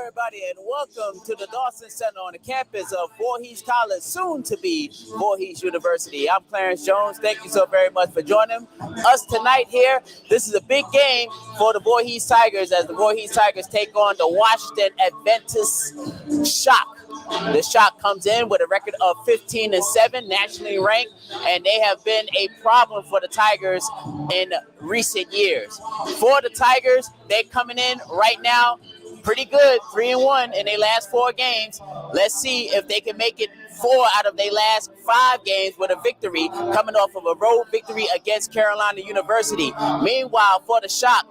everybody, and welcome to the Dawson Center on the campus of Voorhees College, soon to be Voorhees University. I'm Clarence Jones. Thank you so very much for joining us tonight here. This is a big game for the Voorhees Tigers as the Voorhees Tigers take on the Washington Adventist Shock. The Shock comes in with a record of 15-7, nationally ranked, and they have been a problem for the Tigers in recent years. For the Tigers, they're coming in right now pretty good, 3-1 in their last 4 games. Let's see if they can make it 4 out of their last 5 games with a victory, coming off of a road victory against Carolina University. Meanwhile, for the Shock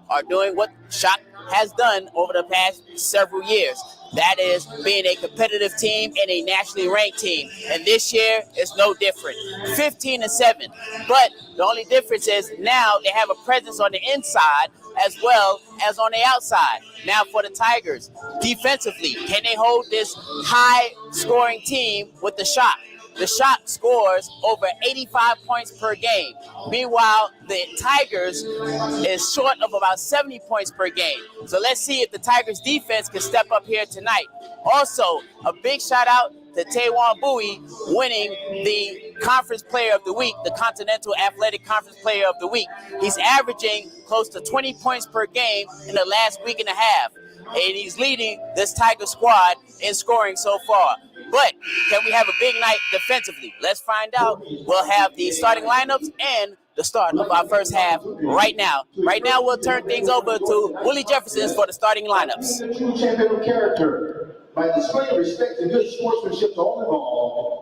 are doing what Shock has done over the past several years. That is being a competitive team and a nationally ranked team. And this year is no different. 15-7. But the only difference is now they have a presence on the inside as well as on the outside. Now for the Tigers, defensively, can they hold this high-scoring team with the Shock? The Shock scores over 85 points per game. Meanwhile, the Tigers is short of about 70 points per game. So let's see if the Tigers defense can step up here tonight. Also, a big shout out to Taewon Bowie winning the Conference Player of the Week, the Continental Athletic Conference Player of the Week. He's averaging close to 20 points per game in the last week and a half. And he's leading this Tiger squad in scoring so far. But can we have a big night defensively? Let's find out. We'll have the starting lineups and the start of our first half right now. Right now, we'll turn things over to Willie Jefferson for the starting lineups. True champion of character by displaying respect and good sportsmanship to all involved.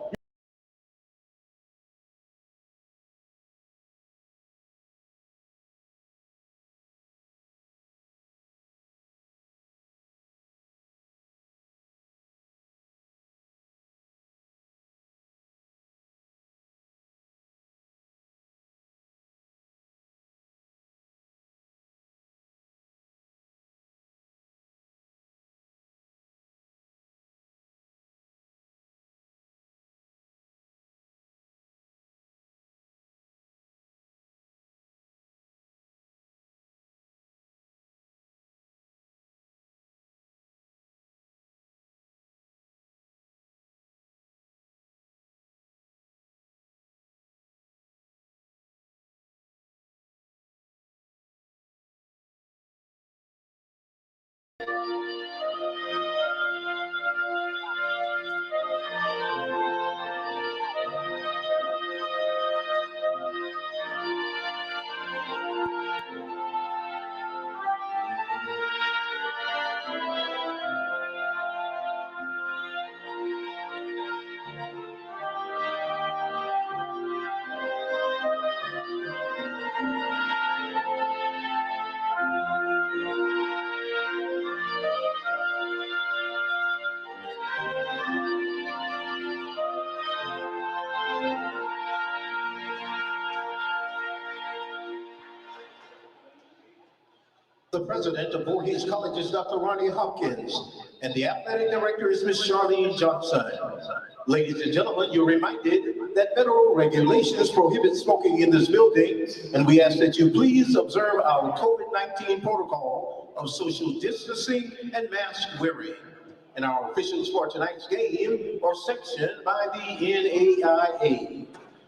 The president of Voorhees College is Dr. Ronnie Hopkins, and the athletic director is Ms. Charlene Johnson. Ladies and gentlemen, you're reminded that federal regulations prohibit smoking in this building, and we ask that you please observe our COVID-19 protocol of social distancing and mask wearing. And our officials for tonight's game are sanctioned by the NAIA.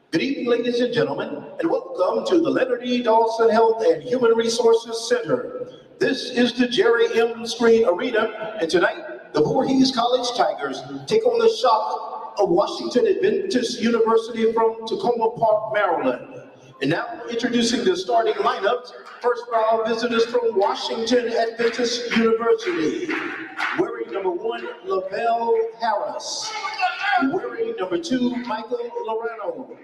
Good evening, ladies and gentlemen, and welcome to the Leonard E. Dawson Health and Human Resources Center. This is the Jerry M. Screen Arena, and tonight, the Voorhees College Tigers take on the Shock of Washington Adventist University from Tacoma Park, Maryland. And now, introducing the starting lineups, first for our visitors from Washington Adventist University. Wearing number 1, Lavelle Harris. Wearing number 2, Michael Lorano.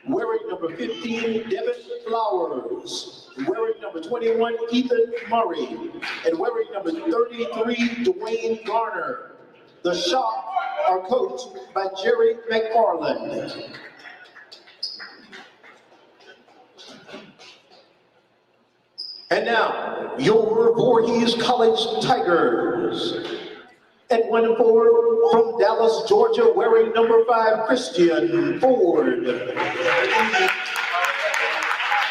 Wearing number 15, Devin Flowers. Wearing number 21, Ethan Murray. And wearing number 33, Dwayne Garner. The Shock are coached by Jerry McFarland. And now, your Voorhees College Tigers. At 1 forward from Dallas, Georgia, wearing number 5, Christian Ford.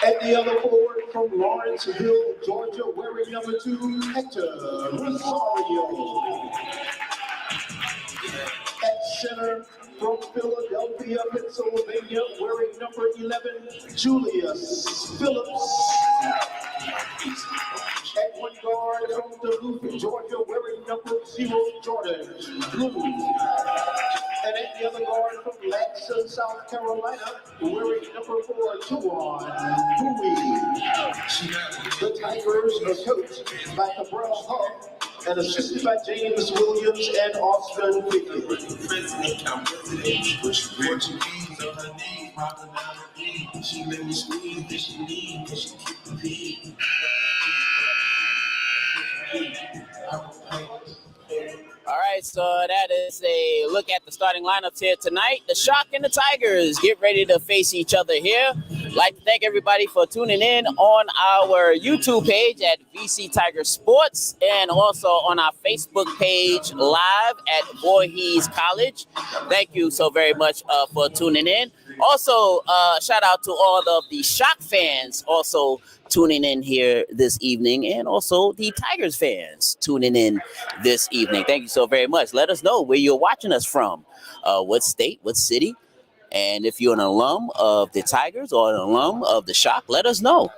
And the other forward from Lawrenceville, Georgia, wearing number 2, Hector Rosario. At center from Philadelphia, Pennsylvania, wearing number 11, Julius Phillips. At one guard from Duluth, Georgia, wearing number 0, Jordan Blue. And at the other guard from Lansing, South Carolina, wearing number 4, Juwan Bowie. The Tigers are coached by Cabral Huff and assisted by James Williams and Austin Pickett. She let me squeeze, did she leave, did she keep the pee? All right, so that is a look at the starting lineups here tonight. The Shock and the Tigers get ready to face each other here. I'd like to thank everybody for tuning in on our YouTube page at VC Tiger Sports and also on our Facebook page live at Voorhees College. Thank you so very much for tuning in. Also, shout out to all of the Shock fans also tuning in here this evening, and also the Tigers fans tuning in this evening. Thank you so very much. Let us know where you're watching us from, what state, what city, and if you're an alum of the Tigers or an alum of the Shock, let us know.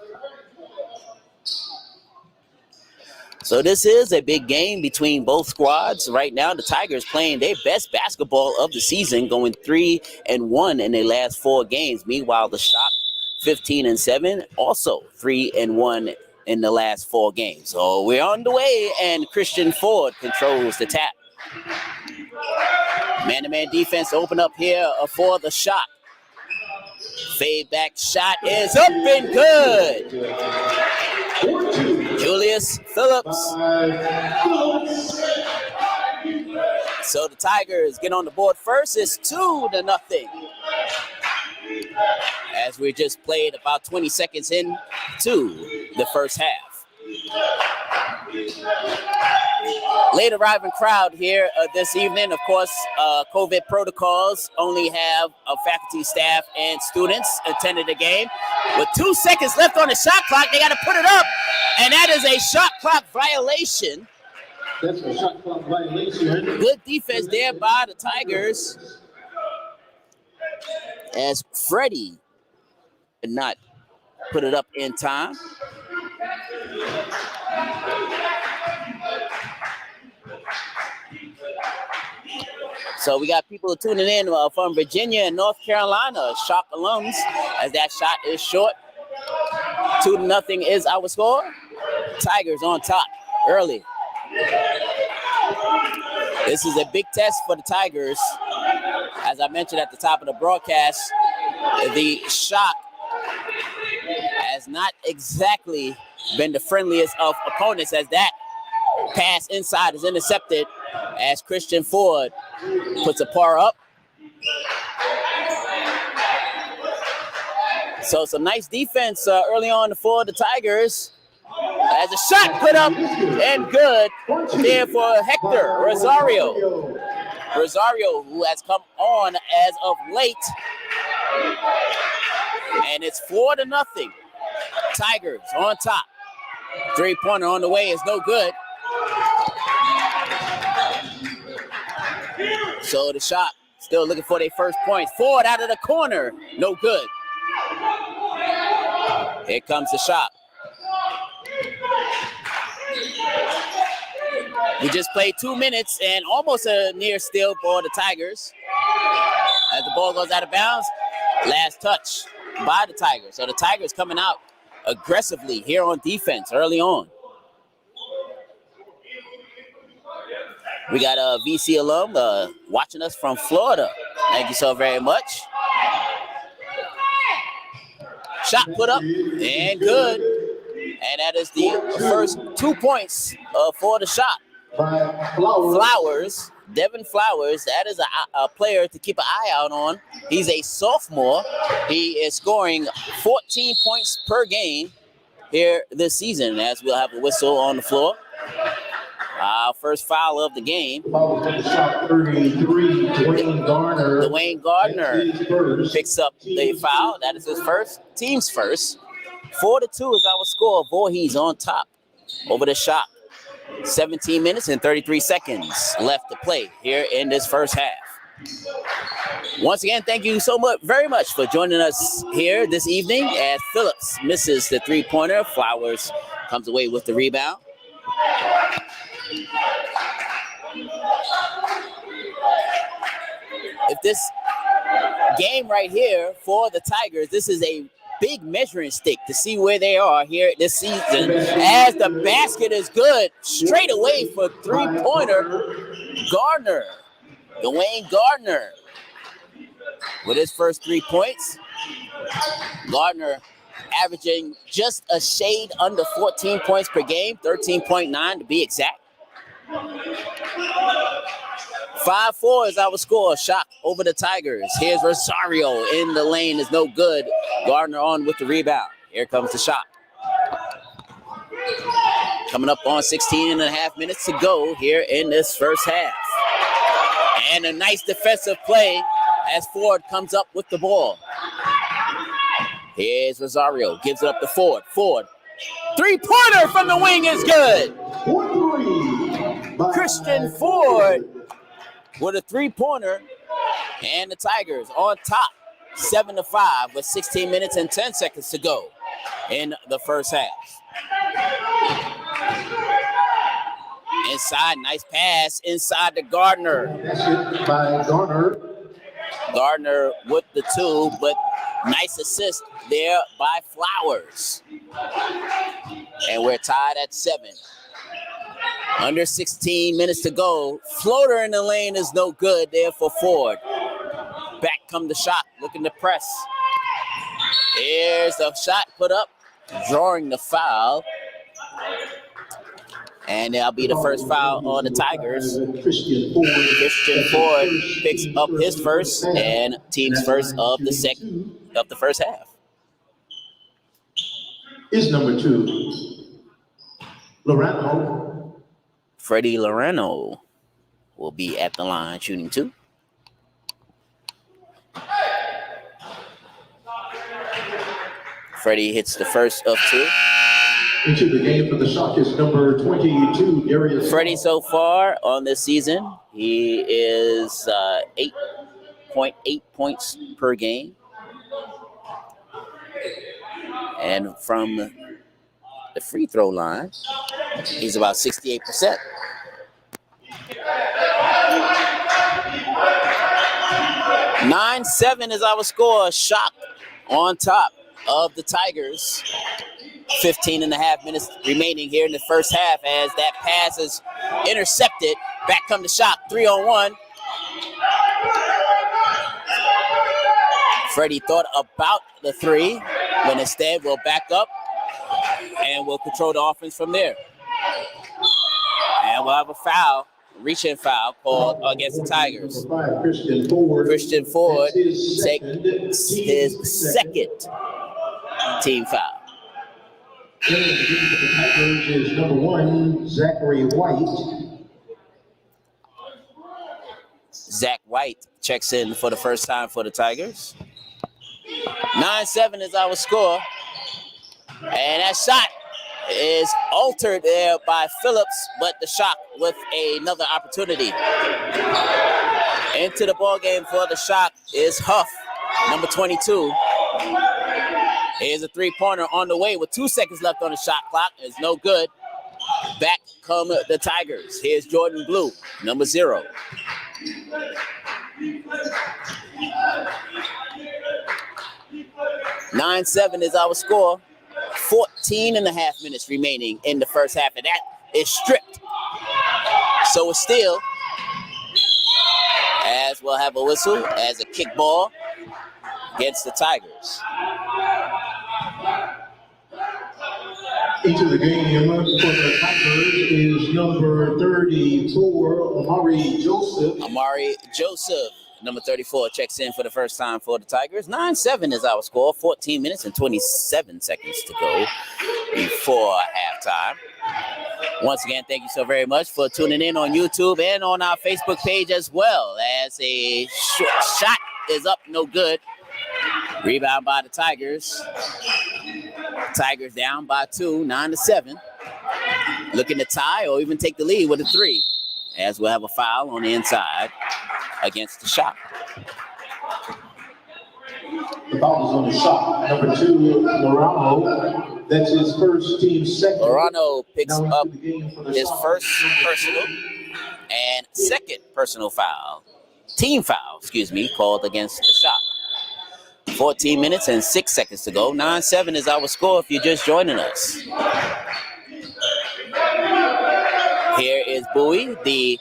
So this is a big game between both squads. Right now, the Tigers playing their best basketball of the season, going 3-1 in their last 4 games. Meanwhile, the Shock 15-7, also 3-1 in the last 4 games. So we're on the way, and Christian Ford controls the tap. Man-to-man defense open up here for the Shock. Fade back shot is up and good. Julius Phillips. So the Tigers get on the board first. It's 2-0. As we just played about 20 seconds into the first half. Late arriving crowd here this evening. Of course, COVID protocols only have faculty, staff, and students attended the game. With 2 seconds left on the shot clock, they got to put it up, and that is a shot clock violation. That's a shot clock violation. Good defense there by the Tigers, as Freddie did not put it up in time. So we got people tuning in from Virginia and North Carolina, Shock alums, as that shot is short. 2-0 is our score. Tigers on top early. This is a big test for the Tigers. As I mentioned at the top of the broadcast, the Shock has not exactly been the friendliest of opponents, as that pass inside is intercepted as Christian Ford puts a par up. So some nice defense early on for the Tigers. As a shot put up and good there for Hector Rosario. Rosario, who has come on as of late. And it's 4-0. Tigers on top. 3-pointer on the way is no good. So the Shock still looking for their first points. Ford out of the corner. No good. Here comes the Shock. We just played 2 minutes and almost a near steal for the Tigers. As the ball goes out of bounds, last touch by the Tigers. So the Tigers coming out aggressively here on defense early on. We got a VC alum watching us from Florida. Thank you so very much. Shot put up and good. And that is the first 2 points for the Shock. Flowers, Devin Flowers, that is a player to keep an eye out on. He's a sophomore. He is scoring 14 points per game here this season, as we'll have a whistle on the floor. First foul of the game. Shot 33, Dwayne Garner. Dwayne Gardner picks up the foul. That is his first, team's first. 4-2 is our score. Voorhees on top over the Shock. 17 minutes and 33 seconds left to play here in this first half. Once again, thank you so much, very much for joining us here this evening as Phillips misses the three-pointer. Flowers comes away with the rebound. If this game right here for the Tigers, this is a big measuring stick to see where they are here this season, as the basket is good straight away for three-pointer. Dwayne Gardner with his first 3 points. Gardner averaging just a shade under 14 points per game, 13.9 to be exact. 5-4 is our score. Shock over the Tigers. Here's Rosario in the lane, is no good. Gardner on with the rebound. Here comes the Shock. Coming up on 16 and a half minutes to go here in this first half. And a nice defensive play as Ford comes up with the ball. Here's Rosario, gives it up to Ford. Ford, three-pointer from the wing is good. Christian Ford with a three-pointer, and the Tigers on top, 7-5 with 16 minutes and 10 seconds to go in the first half. Inside, nice pass inside to Gardner. That's it by Garner. Gardner with the 2, but nice assist there by Flowers. And we're tied at 7. Under 16 minutes to go. Floater in the lane is no good there for Ford. Back come the Shock, looking to press. Here's the shot put up, drawing the foul. And that'll be the first foul on the Tigers. Christian Ford picks up his first and team's first of the first half. Is number 2, Lorano. Freddie Lorano will be at the line shooting 2. Freddie hits the first of 2. Into the game for the Shock is number 22, Darius. Freddie so far on this season, he is 8.8 points per game. And from the free throw line, he's about 68%. 9-7 is our score. Shock on top of the Tigers. 15 and a half minutes remaining here in the first half as that pass is intercepted. Back come the Shock, 3-on-1. Freddie thought about the 3, but instead will back up and will control the offense from there. And we'll have a foul, reach-in foul called against the Tigers. Christian Ford takes his second team foul. In the game for the Tigers is number 1, Zachary White. Zach White checks in for the first time for the Tigers. 9-7 is our score. And that shot is altered there by Phillips, but the Shock with another opportunity. Into the ball game for the Shock is Huff, number 22. Here's a three-pointer on the way with 2 seconds left on the shot clock. It's no good. Back come the Tigers. Here's Jordan Blue, number 0. (9-7) is our score. 14 and a half minutes remaining in the first half, and that is stripped. So it's still, as we'll have a whistle, as a kick ball against the Tigers. Into the game for the Tigers is number 34, Amari Joseph. Amari Joseph, number 34, checks in for the first time for the Tigers. 9-7 is our score. 14 minutes and 27 seconds to go before halftime. Once again, thank you so very much for tuning in on YouTube and on our Facebook page as well, as a shot is up, no good. Rebound by the Tigers. Tigers down by 2, 9-7. Looking to tie or even take the lead with a 3. As we'll have a foul on the inside against the shot. The foul is on the shot. Number 2, Lorano. That's his first team second. Lorano picks up his first personal and second personal foul. Team foul, called against the shot. 14 minutes and 6 seconds to go. 9-7 is our score if you're just joining us. Here is Bowie, the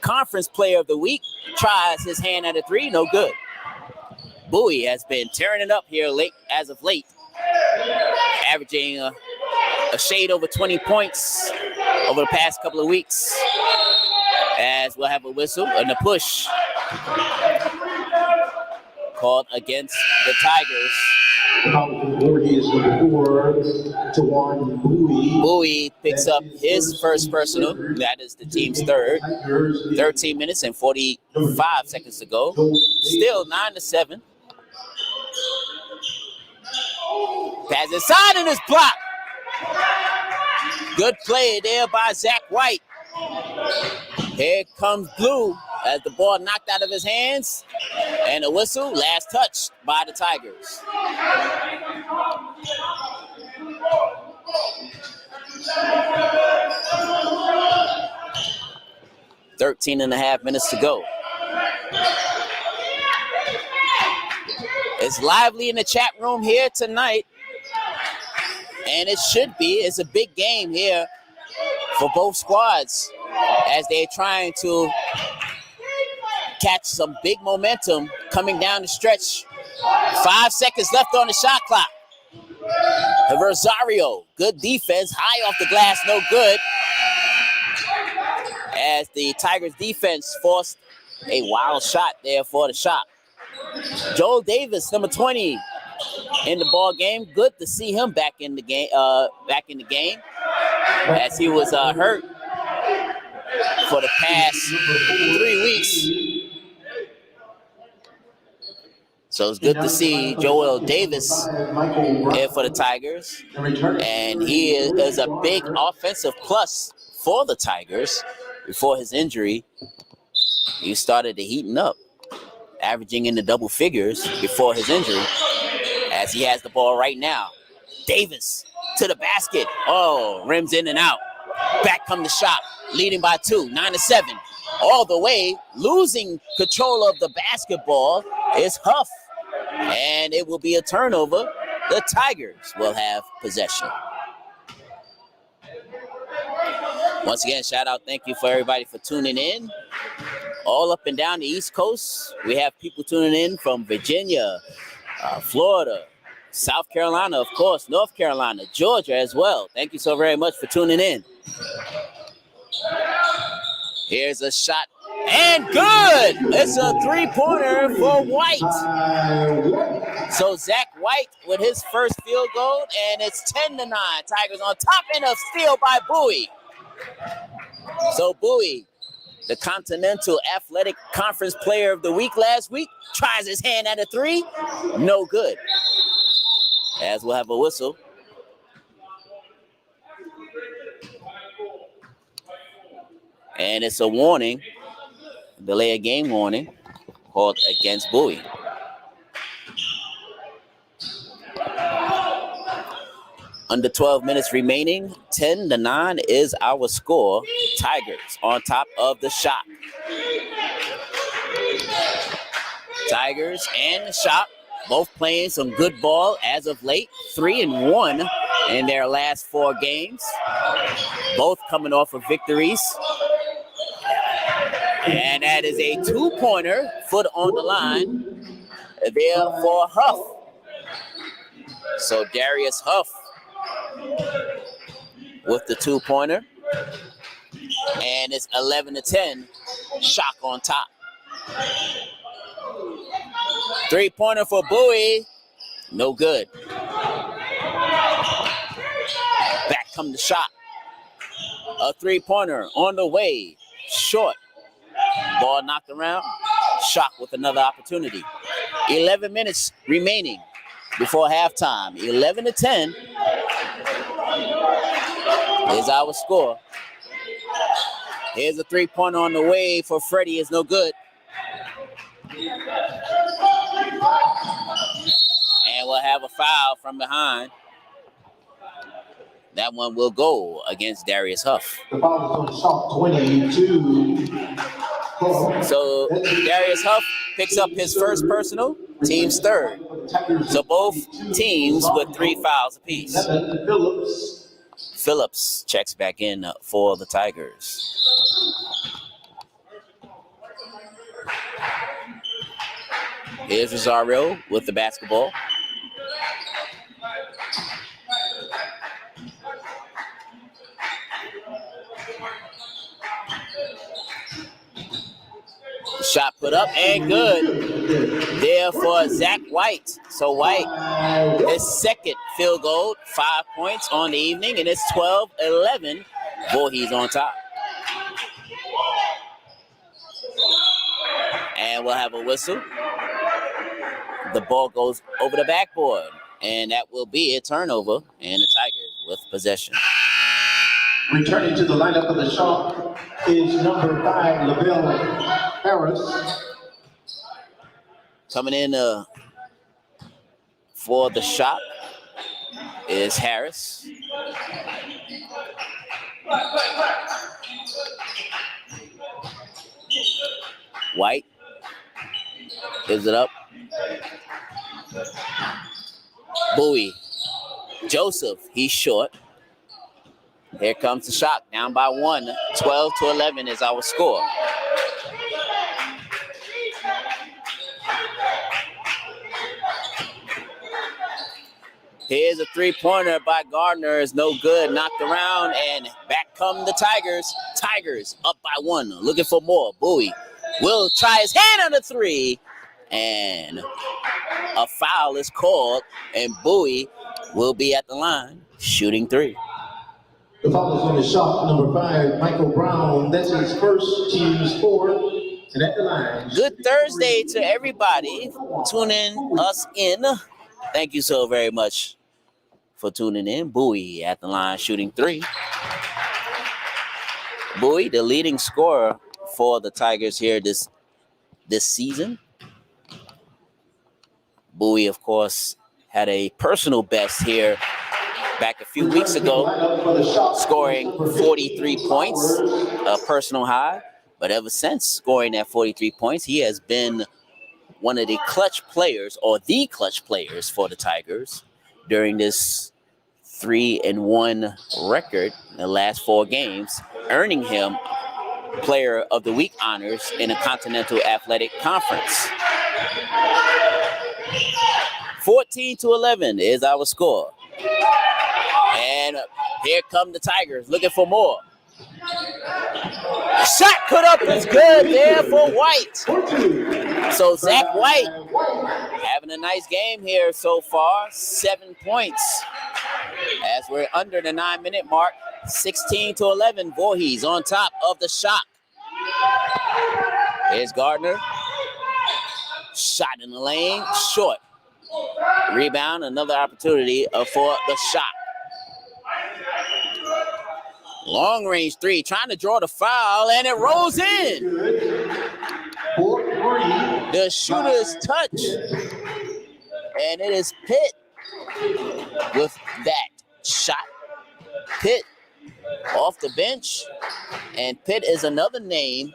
conference player of the week. Tries his hand at a 3, no good. Bowie has been tearing it up here as of late, averaging a shade over 20 points over the past couple of weeks. As we'll have a whistle and a push called against the Tigers. Voorhees, number 4, Tawan Bowie. Bowie picks up his first personal. That is the team's third. 13 minutes and 45 seconds to go. Still 9-7. Pass inside and it's blocked. Good play there by Zach White. Here comes Blue as the ball knocked out of his hands. And a whistle, last touch by the Tigers. Thirteen and a half minutes to go. It's lively in the chat room here tonight. And it should be. It's a big game here for both squads as they're trying to catch some big momentum coming down the stretch. 5 seconds left on the shot clock. Rosario, good defense, high off the glass, no good. As the Tigers defense forced a wild shot there for the shot. Joel Davis, number 20, in the ball game. Good to see him back in the game. As he was hurt for the past 3 weeks. So it's good to see Joel Davis here for the Tigers. And he is a big offensive plus for the Tigers. Before his injury, he started to heating up, averaging in the double figures before his injury, as he has the ball right now. Davis to the basket. Oh, rims in and out. Back come the shot, leading by 2, 9-7. All the way, losing control of the basketball is Huff. And it will be a turnover. The Tigers will have possession. Once again, shout out, thank you for everybody for tuning in. All up and down the East Coast, we have people tuning in from Virginia, Florida, South Carolina, of course, North Carolina, Georgia as well. Thank you so very much for tuning in. Here's a shot, and good! It's a 3-pointer for White. So Zach White with his first field goal, and it's 10-9. Tigers on top, and a steal by Bowie. So Bowie, the Continental Athletic Conference Player of the Week last week, tries his hand at a 3. No good. As we'll have a whistle. And it's a warning, delay of game warning, called against Bowie. Under 12 minutes remaining, 10-9 is our score. Tigers on top of the shot. Tigers and the shot both playing some good ball as of late. 3-1 in their last 4 games. Both coming off of victories. And that is a 2-pointer, foot on the line, there for Huff. So Darius Huff with the 2-pointer. And it's 11-10, Shock on top. 3-pointer for Bowie, no good. Back come the shot. A 3-pointer on the way, short. Ball knocked around, Shock with another opportunity. 11 minutes remaining before halftime. 11-10, is our score. Here's a three-pointer on the way for Freddie. It's no good. And we'll have a foul from behind. That one will go against Darius Huff. The foul is on shot 22. So Darius Huff picks up his first personal, team's third. So both teams with 3 fouls apiece. Phillips checks back in for the Tigers. Here's Rosario with the basketball. Shot put up and good there for Zach White. So White, his second field goal, 5 points on the evening, and it's 12-11. Voorhees on top. And we'll have a whistle. The ball goes over the backboard, and that will be a turnover, and the Tigers with possession. Returning to the lineup of the shot is number 5, Lavelle Harris. Coming in for the shot is Harris. White gives it up. Bowie. Joseph, he's short. Here comes the shot, down by 1. 12-11 is our score. Here's a three-pointer by Gardner. Is no good. Knocked around, and back come the Tigers. Tigers up by 1. Looking for more. Bowie will try his hand on the 3. And a foul is called, and Bowie will be at the line shooting 3. The foul is on the shot, number 5, Michael Brown. That's his first, team's 4th. And at the line. Good Thursday to everybody tuning us in. Thank you so very much for tuning in. Bowie at the line shooting 3. Bowie, the leading scorer for the Tigers here this season. Bowie, of course, had a personal best here back a few weeks ago, scoring 43 points, a personal high. But ever since scoring that 43 points, he has been one of the clutch players, or the clutch players for the Tigers during this 3-1 record in the last 4 games, earning him Player of the Week honors in the Continental Athletic Conference. 14-11 is our score. And here come the Tigers looking for more. Shot put up is good there for White. So Zach White having a nice game here so far. 7 points as we're under the 9-minute mark. 16-11. Voorhees on top of the shot. Here's Gardner. Shot in the lane. Short. Rebound. Another opportunity for the shot. Long range 3, trying to draw the foul, and it rolls in. The shooter's touch. And it is Pitt with that shot. Pitt off the bench. And Pitt is another name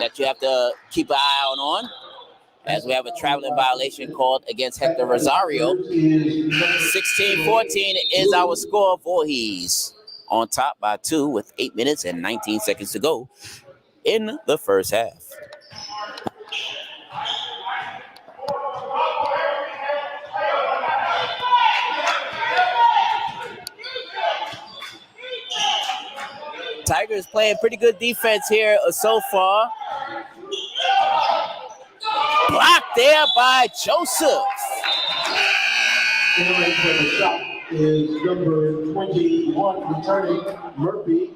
that you have to keep an eye out on, as we have a traveling violation called against Hector Rosario. 16-14 is our score. Voorhees on top by 2 with 8 minutes and 19 seconds to go in the first half. Tigers playing pretty good defense here so far. Blocked there by Joseph. The shot is number 21, returning Murphy.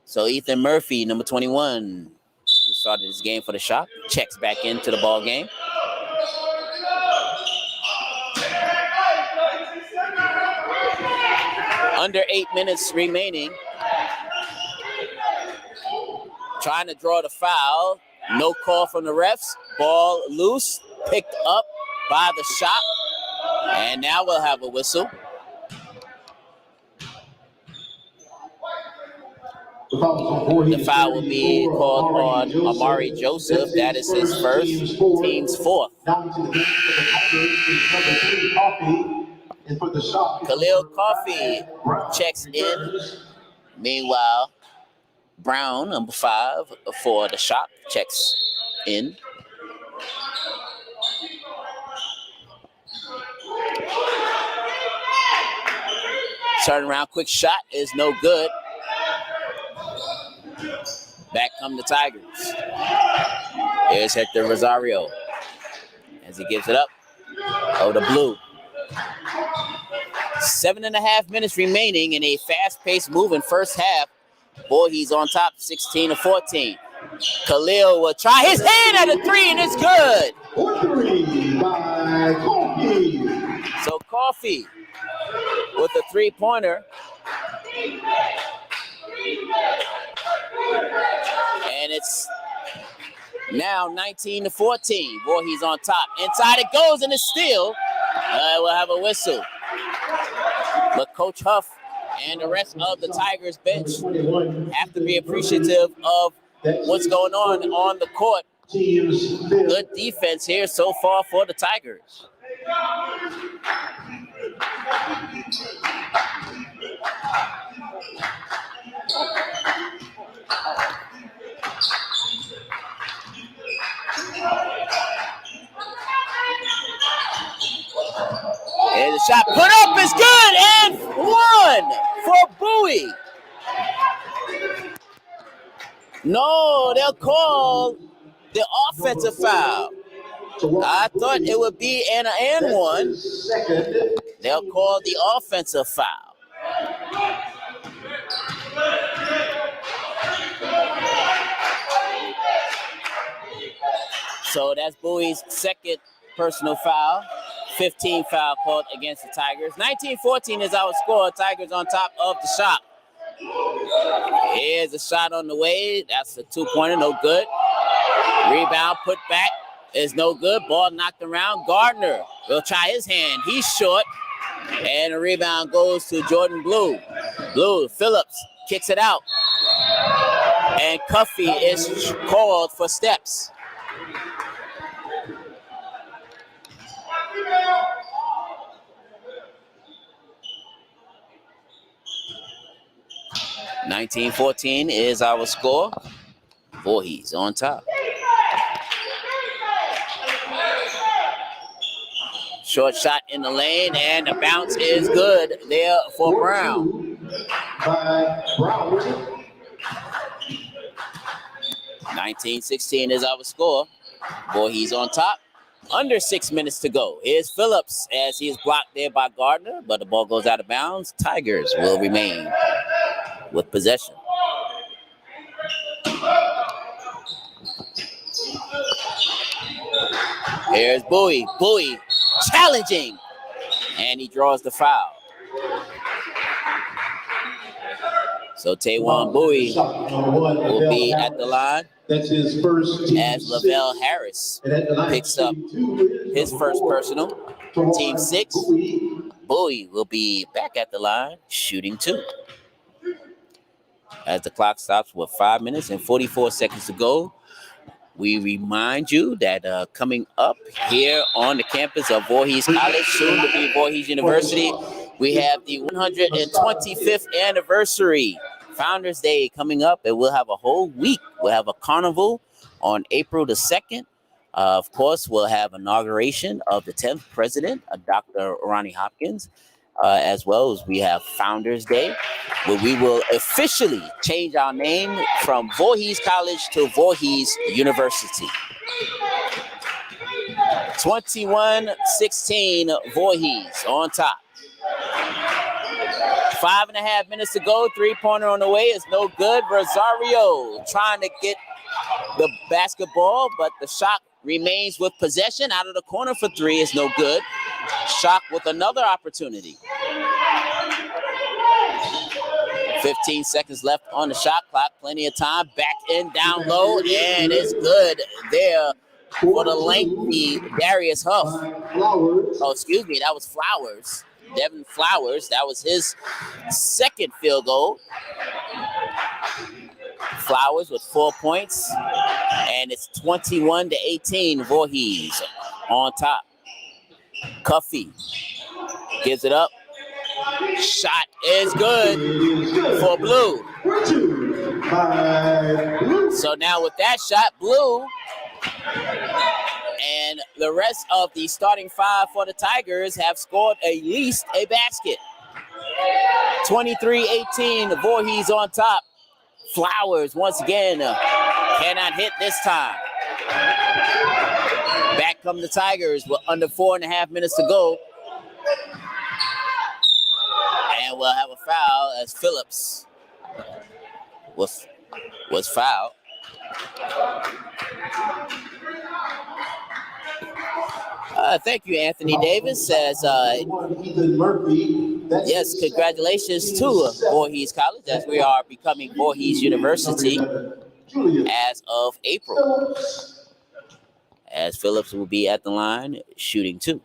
So Ethan Murphy, number 21, who started this game for the shot, checks back into the ball game. Under 8 minutes remaining. Trying to draw the foul. No call from the refs. Ball loose. Picked up by the shot. And now we'll have a whistle. The foul will be called on Amari Joseph. That is his first, team's fourth. Khalil Coffee checks in. Meanwhile, Brown, number 5, for the shot, checks in. Turnaround quick shot is no good. Back come the Tigers. Here's Hector Rosario as he gives it up. Oh, the blue. 7.5 minutes remaining in a fast-paced moving first half. Voorhees on top, 16-14. Khalil will try his hand at a 3, and it's good. 3 by Coffee. So Coffee with a 3-pointer. And it's now 19-14. Voorhees on top. Inside it goes, and it's still. We'll have a whistle. But Coach Huff and the rest of the Tigers bench have to be appreciative of what's going on the court. Good defense here so far for the Tigers. And the shot put up is good, and 1 for Bowie. No, they'll call the offensive foul. I thought it would be an and 1. They'll call the offensive foul. So that's Bowie's second personal foul. 15 foul called against the Tigers. 19-14 is our score. Tigers on top of the shot. Here's a shot on the way. That's a 2-pointer, no good. Rebound put back is no good. Ball knocked around. Gardner will try his hand. He's short. And the rebound goes to Jordan Blue. Blue, Phillips kicks it out. And Cuffey is called for steps. (19-14) is our score. Voorhees on top. Short shot in the lane, and the bounce is good there for Brown. 19-16 is our score. Voorhees on top. Under 6 minutes to go. Here's Phillips as he is blocked there by Gardner, but the ball goes out of bounds. Tigers will remain with possession. Here's Bowie. Bowie challenging, and he draws the foul. So Taywan Bowie will be at the line. That's his first as Lavelle Harris picks up his first personal. Team 6. Bowie will be back at the line, shooting 2. As the clock stops with 5 minutes and 44 seconds to go, we remind you that coming up here on the campus of Voorhees College, soon to be Voorhees University, we have the 125th anniversary Founders Day coming up, and we'll have a whole week. We'll have a carnival on April the 2nd. Of course, we'll have inauguration of the 10th president, Dr. Ronnie Hopkins, as well as we have Founders Day, where we will officially change our name from Voorhees College to Voorhees University. 21-16 Voorhees on top. 5.5 minutes to go. 3-pointer on the way is no good. Rosario trying to get the basketball, but the shot remains with possession. Out of the corner for 3 is no good. Shock with another opportunity. 15 seconds left on the shot clock. Plenty of time. Back in, down low, and it's good there for the lengthy Darius Huff. Oh, excuse me, that was Flowers. Devin Flowers. That was his second field goal. Flowers with 4 points, and it's 21-18. Voorhees on top. Cuffey gives it up. Shot is good for Blue. So now with that shot, Blue and the rest of the starting five for the Tigers have scored at least a basket. 23-18, Voorhees on top. Flowers once again cannot hit this time. Back come the Tigers with under 4.5 minutes to go. And we'll have a foul as Phillips was fouled. Thank you, Anthony Davis. Says, yes, congratulations to Voorhees College as we are becoming Voorhees University as of April. As Phillips will be at the line shooting 2.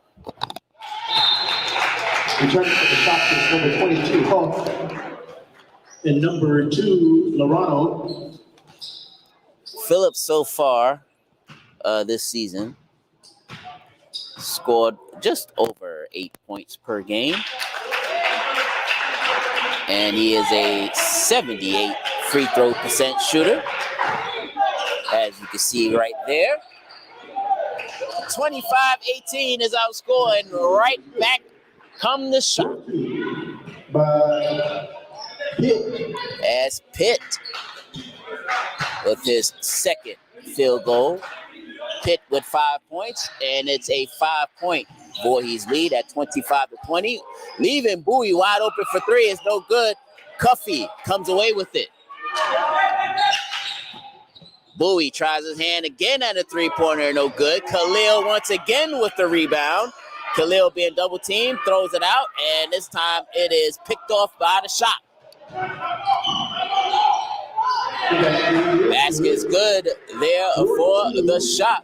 Returning to the shot is number 22, Huff, and number 2, Lorano. Phillips so far this season scored just over 8 points per game. And he is a 78 free throw percent shooter, as you can see right there. 25-18 is outscoring. Right back come the shot. As Pitt with his second field goal. Pitt with 5 points, and it's a 5-point Voorhees lead at 25-20. Leaving Bowie wide open for 3 is no good. Cuffey comes away with it. Bowie tries his hand again at a 3-pointer, no good. Khalil once again with the rebound. Khalil being double teamed, throws it out, and this time it is picked off by the shot. Basket's good there for the shot.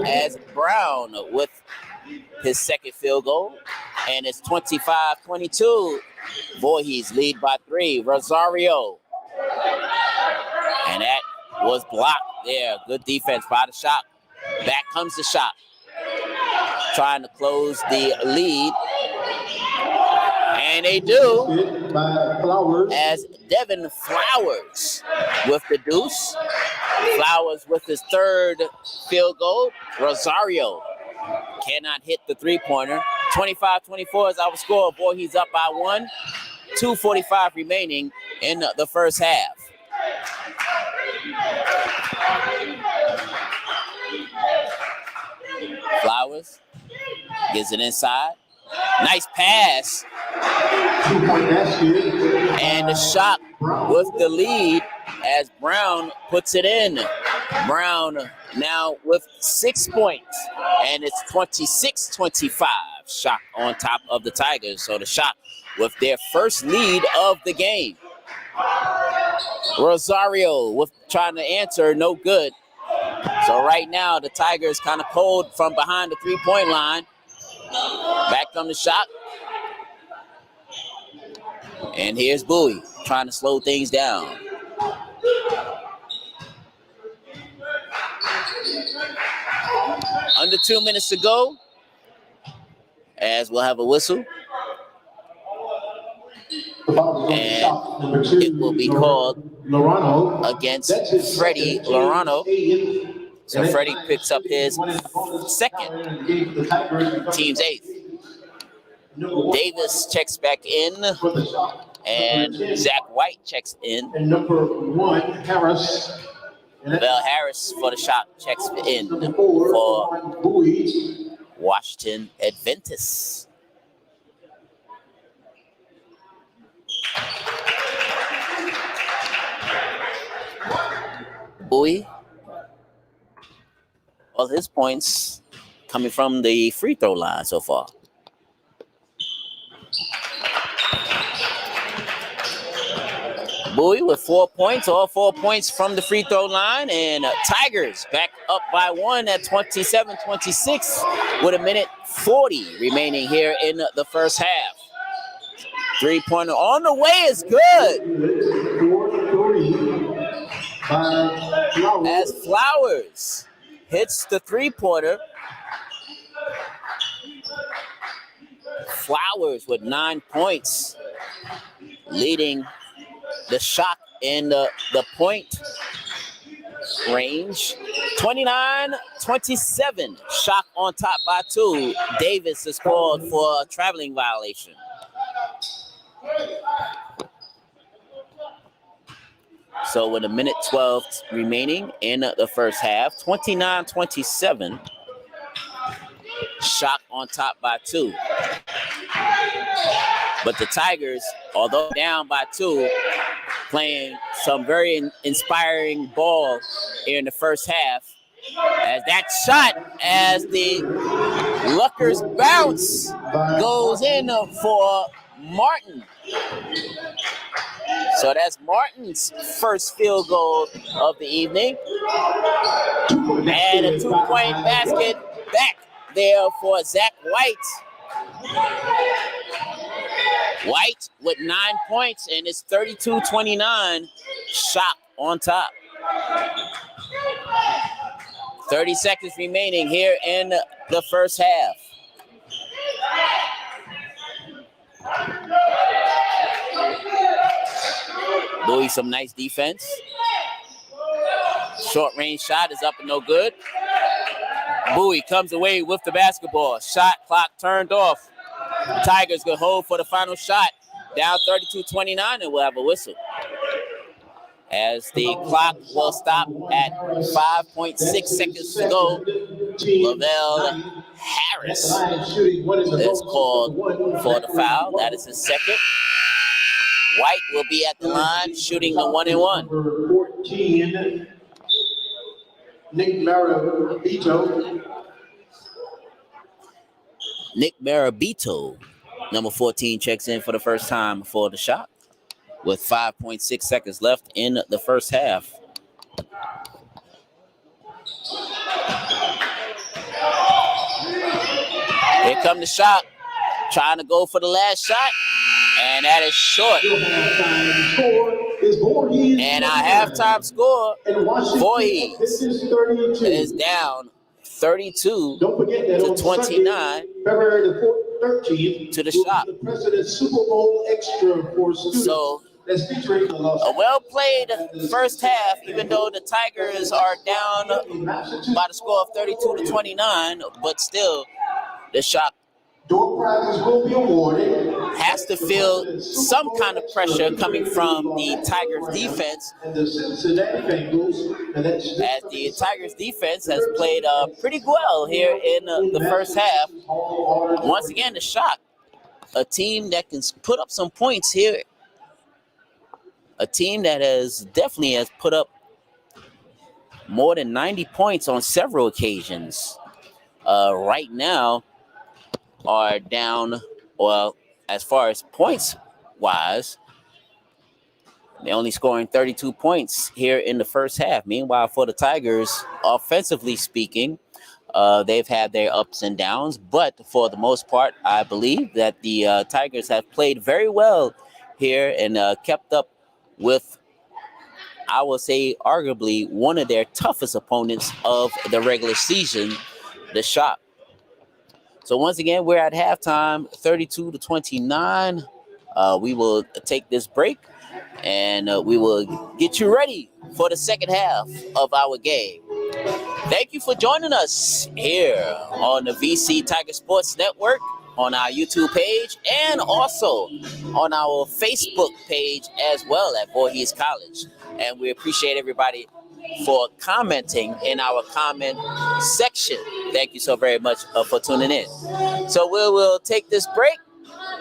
As Brown with his second field goal, and it's 25-22. Voorhees lead by 3. Rosario. And that was blocked there. Good defense by the shot. Back comes the shot. Trying to close the lead. And they do. As Devin Flowers with the deuce. Flowers with his third field goal. Rosario cannot hit the 3-pointer. 25-24 is our score. Voorhees up by 1. 2:45 remaining in the first half. Flowers gives it inside. Nice pass. And the shot with the lead as Brown puts it in. Brown now with 6 points, and it's 26-25. Shot on top of the Tigers. So the shot with their first lead of the game. Rosario with trying to answer, no good. So right now the Tigers kind of cold from behind the 3-point line. Back on the shot. And here's Bowie trying to slow things down. Under 2 minutes to go, as we'll have a whistle. And it will be called against Freddie Lorano. So Freddie picks up his second, team's 8th. Davis checks back in, and Zach White checks in. And number 1, Harris. Lavelle Harris for the shot checks in for Washington Adventist. Bowie, all his points coming from the free throw line so far. Bowie with 4 points, all 4 points from the free throw line, and Tigers back up by 1 at 27-26 with 1:40 remaining here in the first half. 3-pointer on the way is good. As Flowers hits the 3-pointer. Flowers with 9 points, leading the Shock in the point range. 29-27. Shock on top by 2. Davis is called for a traveling violation. So with 1:12 remaining in the first half, 29-27. Shock on top by 2. But the Tigers, although down by 2, playing some very inspiring ball here in the first half. As that shot, as the Luckers bounce, goes in for Martin. So that's Martin's first field goal of the evening. And a 2-point basket back there for Zach White. White with 9 points, and it's 32-29. Shock on top. 30 seconds remaining here in the first half. Bowie, some nice defense. Short range shot is up and no good. Bowie comes away with the basketball. Shot clock turned off. Tigers gonna hold for the final shot. Down 32-29, and we'll have a whistle. As the clock will stop at 5.6 seconds to go. Lavelle Harris is called for the foul. That is his second. White will be at the line shooting the 1-and-1. 14, Nick Marabito. Nick Marabito, number 14, checks in for the first time for the Shock with 5.6 seconds left in the first half. Here come the Shock, trying to go for the last shot, and that is short. And our halftime score, Voorhees is down 32-29 to the Shock. So a well-played first half, even though the Tigers are down by the score of 32-29, but still the Shock has to feel some kind of pressure coming from the Tigers defense, as the Tigers defense has played pretty well here in the first half. Once again, the Shock, a team that can put up some points here, a team that definitely has put up more than 90 points on several occasions. Right now are down, well, as far as points wise, they're only scoring 32 points here in the first half. Meanwhile, for the Tigers, offensively speaking, they've had their ups and downs, but for the most part, I believe that the Tigers have played very well here and kept up with, I will say, arguably one of their toughest opponents of the regular season, the Shock. So once again, we're at halftime, 32-29. We will take this break, and we will get you ready for the second half of our game. Thank you for joining us here on the VC Tiger Sports Network, on our YouTube page, and also on our Facebook page as well at Voorhees College. And we appreciate everybody for commenting in our comment section. Thank you so very much for tuning in. So we will take this break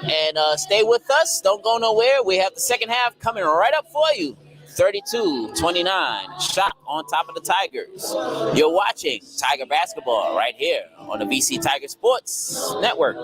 and stay with us. Don't go nowhere. We have the second half coming right up for you. 32-29, Shock on top of the Tigers. You're watching Tiger basketball right here on the VC Tiger Sports Network.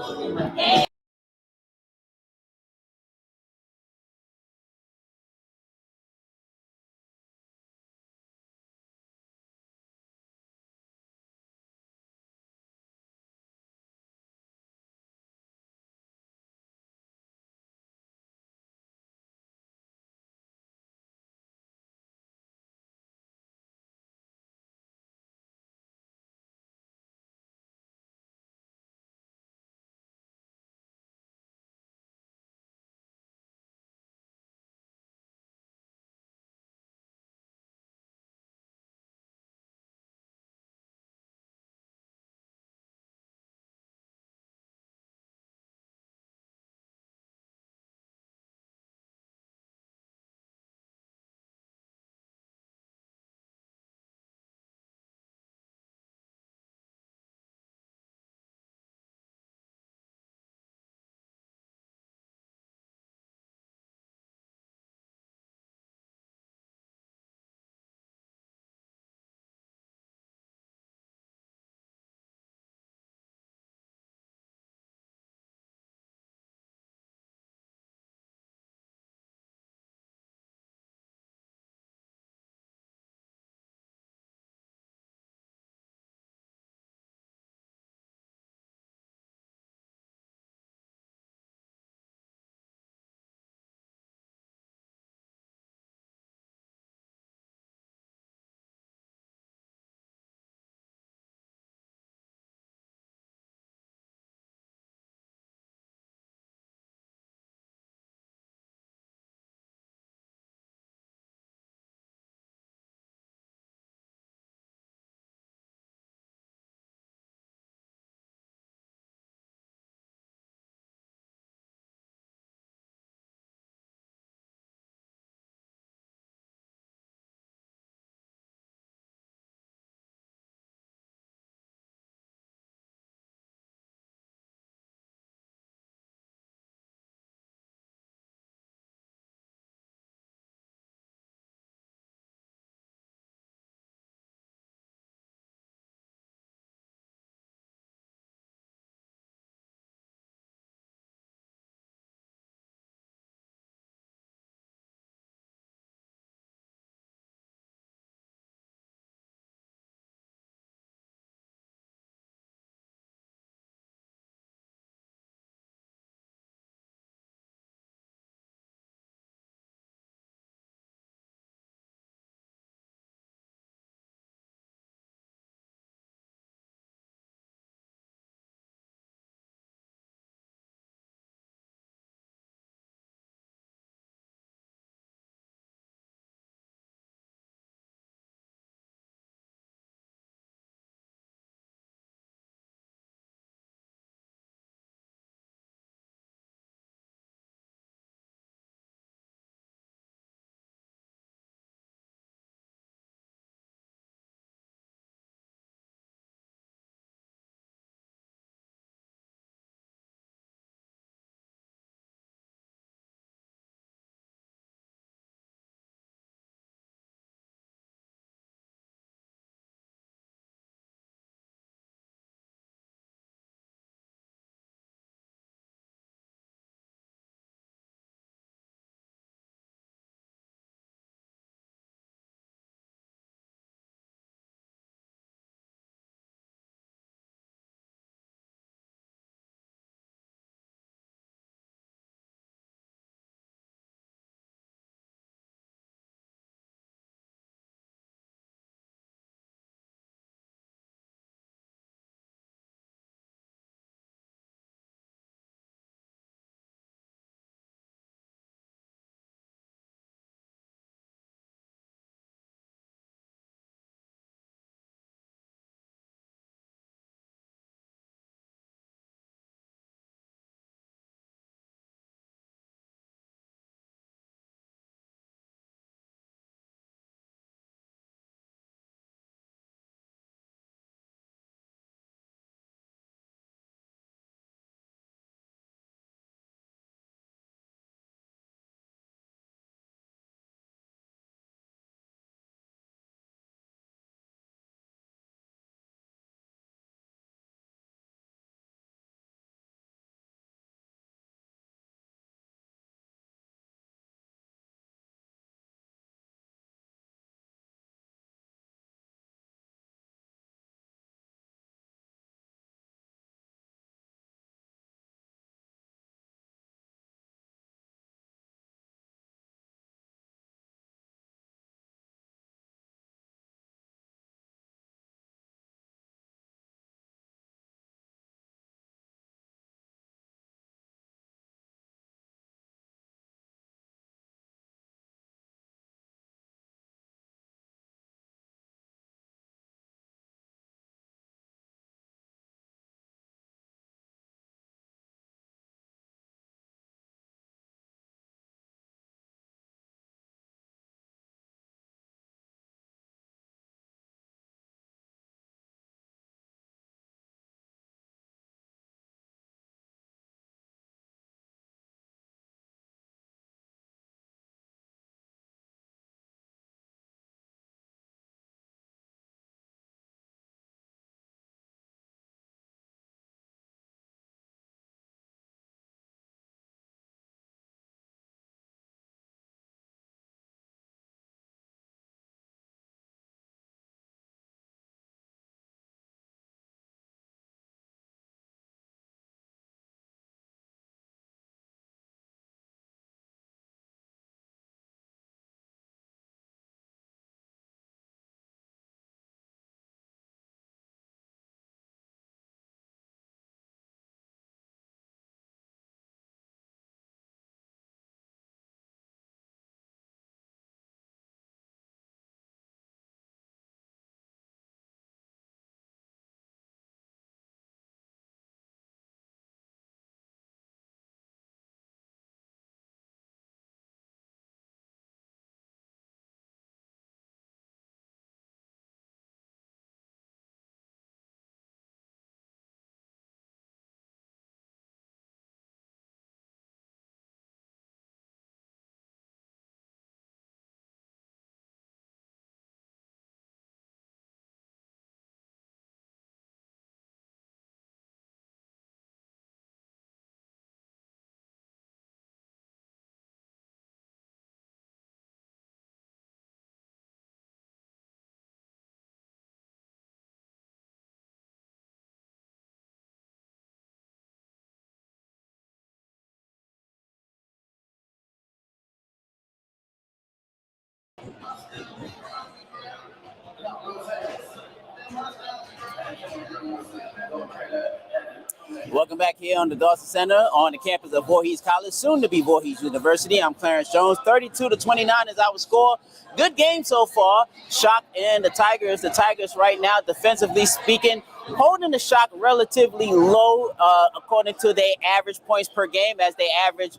Welcome back here on the Dawson Center on the campus of Voorhees College, soon to be Voorhees University. I'm Clarence Jones. 32-29 is our score. Good game so far. Shock and the Tigers. The Tigers right now, defensively speaking, holding the Shock relatively low according to their average points per game, as they average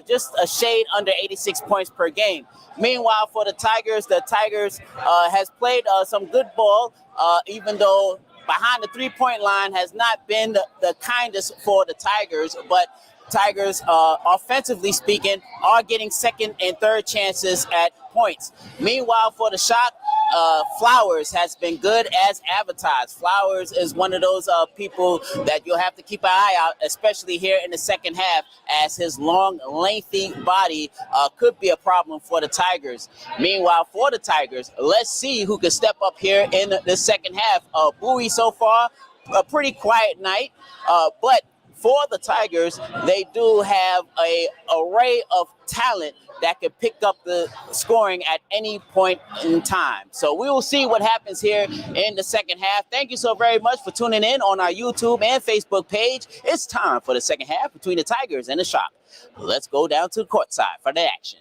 just a shade under 86 points per game. Meanwhile, for the Tigers has played some good ball, even though behind the three-point line has not been the kindest for the Tigers, but Tigers, offensively speaking, are getting second and third chances at points. Meanwhile, for the Shock, Flowers has been good as advertised. Flowers is one of those people that you'll have to keep an eye out, especially here in the second half, as his long, lengthy body could be a problem for the Tigers. Meanwhile, for the Tigers, let's see who can step up here in the second half. Bowie so far, a pretty quiet night, but for the Tigers, they do have an array of talent that can pick up the scoring at any point in time. So we will see what happens here in the second half. Thank you so very much for tuning in on our YouTube and Facebook page. It's time for the second half between the Tigers and the Shock. Let's go down to the court side for the action.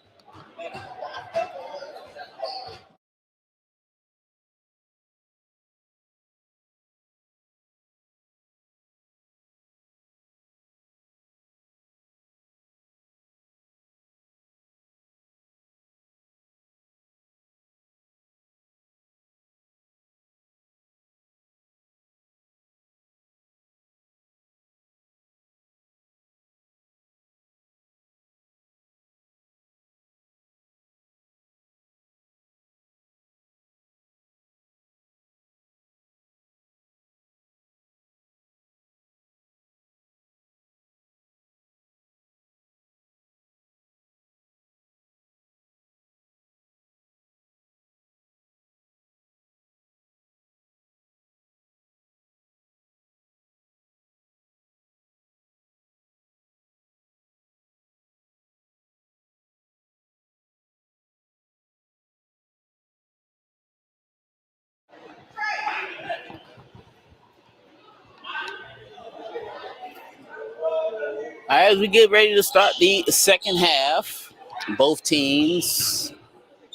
All right, as we get ready to start the second half, both teams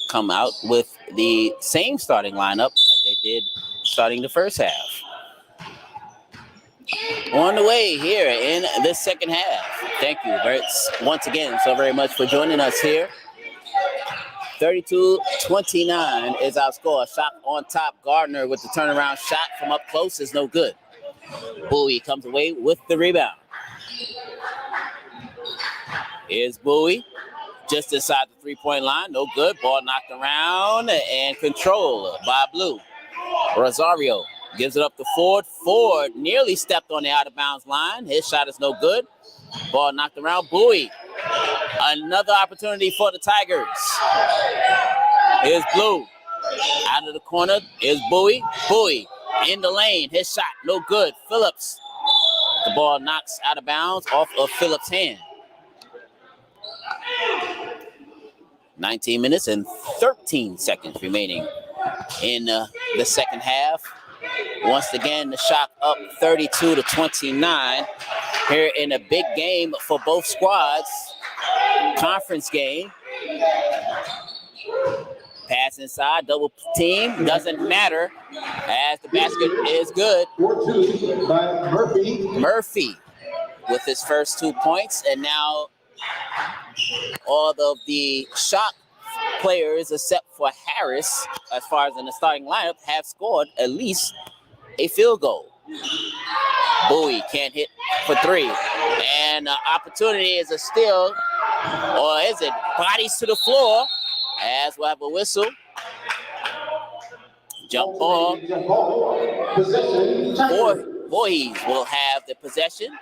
come out with the same starting lineup as they did starting the first half. On the way here in the second half. Thank you once again so very much for joining us here. 32-29 is our score. Shot on top. Gardner with the turnaround shot from up close is no good. Bowie comes away with the rebound. Here's Bowie, just inside the three-point line. No good. Ball knocked around and controlled by Blue. Rosario gives it up to Ford. Ford nearly stepped on the out-of-bounds line. His shot is no good. Ball knocked around. Bowie. Another opportunity for the Tigers. Here's Blue. Out of the corner is Bowie. Bowie in the lane. His shot no good. Phillips. The ball knocks out of bounds off of Phillips' hand. 19 minutes and 13 seconds remaining in the second half. Once again, the Shock up 32-29 here in a big game for both squads. Conference game. Pass inside, double team, doesn't matter as the basket is good. 4-2 by Murphy. Murphy with his first 2 points, and now all of the Shock players, except for Harris, as far as in the starting lineup, have scored at least a field goal. Bowie can't hit for three. And the opportunity is a steal, or is it bodies to the floor, as we'll have a whistle. Jump ball. Voorhees will have the possession.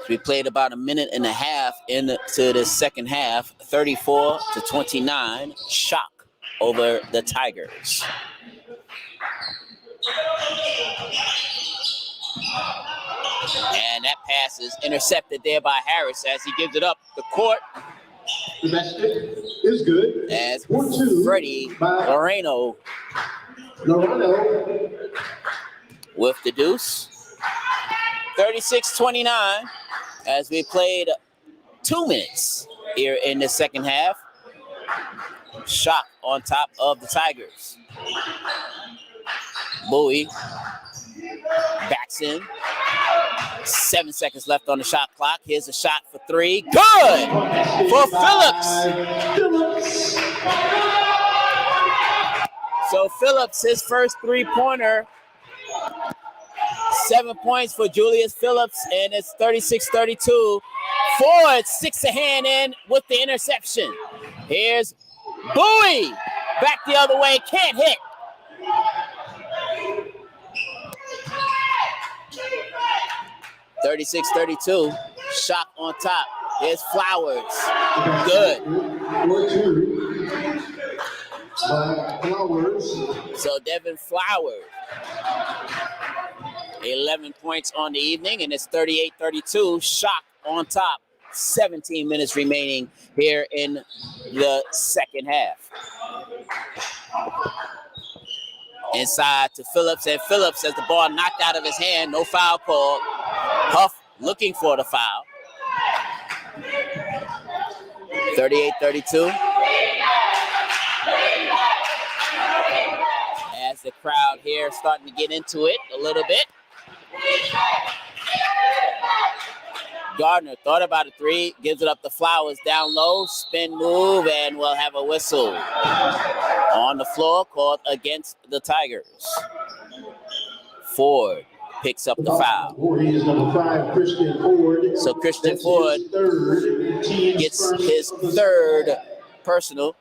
We played about a minute and a half into the second half, 34-29, Shock over the Tigers. And that pass is intercepted there by Harris as he gives it up the court. The basket is good. As 1-2 Freddie by Loreno with the deuce. 36-29 as we played 2 minutes here in the second half. Shock on top of the Tigers. Bowie backs in. 7 seconds left on the shot clock. Here's a shot for 3. Good for Phillips. So Phillips, his first 3-pointer. 7 points for Julius Phillips, and it's 36-32. Ford sticks a hand in with the interception. Here's Bowie. Back the other way, can't hit. (36-32). Shock on top. Here's Flowers. Good. 4-2 by Flowers. So Devin Flowers. 11 points on the evening, and it's 38-32. Shock on top. 17 minutes remaining here in the second half. Inside to Phillips, and Phillips has the ball knocked out of his hand. No foul call. Huff looking for the foul. 38-32. As the crowd here starting to get into it a little bit. Gardner thought about a 3, gives it up to Flowers down low, spin move, and we'll have a whistle on the floor called against the Tigers. Ford picks up the foul. Voorhees, number 5, Christian Ford. So Christian Ford gets his third personal,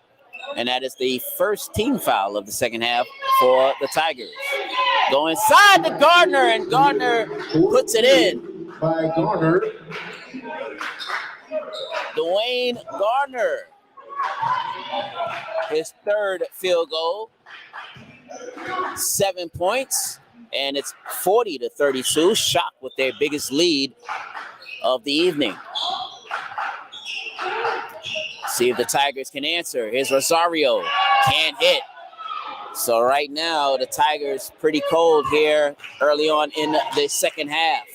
and that is the first team foul of the second half for the Tigers. Go inside to Gardner, and Gardner puts it in. By Gardner. Dwayne Gardner, his third field goal. 7 points, and it's 40-32. Shock with their biggest lead of the evening. See if the Tigers can answer. Here's Rosario. Can't hit. So right now, the Tigers pretty cold here early on in the second half.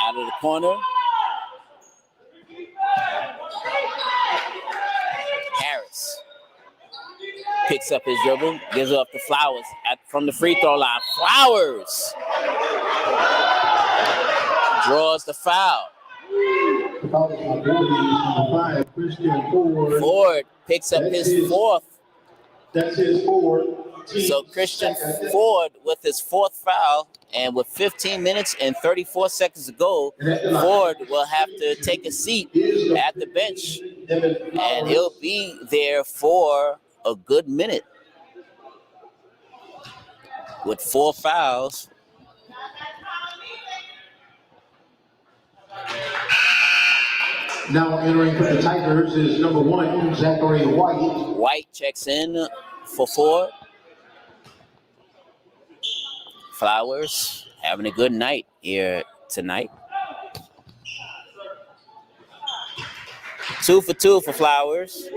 Out of the corner. Harris picks up his dribble, gives it up to Flowers from the free throw line. Flowers draws the foul. Ford picks up his fourth. That's his fourth. So Christian Ford with his fourth foul, and with 15 minutes and 34 seconds to go, Ford will have to take a seat at the bench, and he'll be there for a good minute with 4 fouls. Now entering for the Tigers is number 1, Zachary White. White checks in for Ford. Flowers having a good night here tonight. 2 for 2 for Flowers.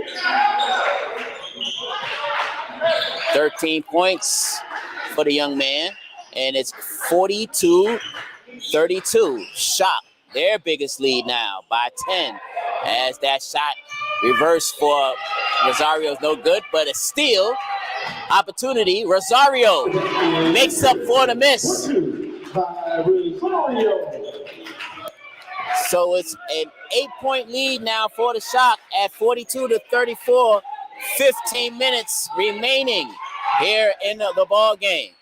13 points for the young man, and it's 42-32. Shock, their biggest lead now by 10, as that shot reversed for Rosario is no good, but a steal opportunity. Rosario makes up for the miss. So it's an 8-point lead now for the Shock at 42-34. 15 minutes remaining here in the ball game.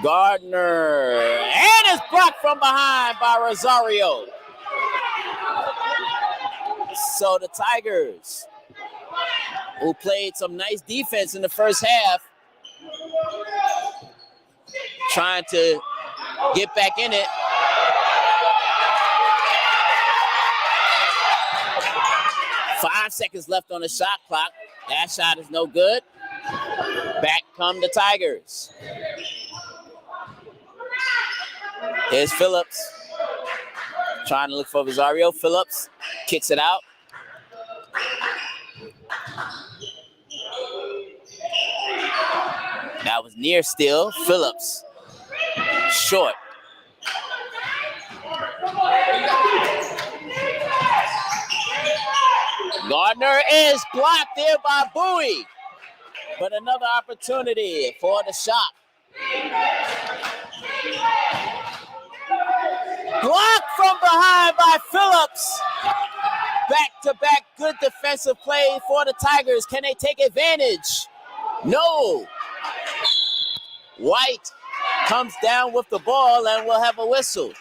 Gardner, and it's blocked from behind by Rosario. So the Tigers, who played some nice defense in the first half, trying to get back in it. Five seconds left on the shot clock. That shot is no good. Back come the Tigers. Here's Phillips. Trying to look for Rosario. Phillips kicks it out. That was near steal. Phillips. Short. Gardner is blocked there by Bowie. But another opportunity for the shot. Blocked from behind by Phillips. Back-to-back good defensive play for the Tigers. Can they take advantage? No. White comes down with the ball and we'll have a whistle.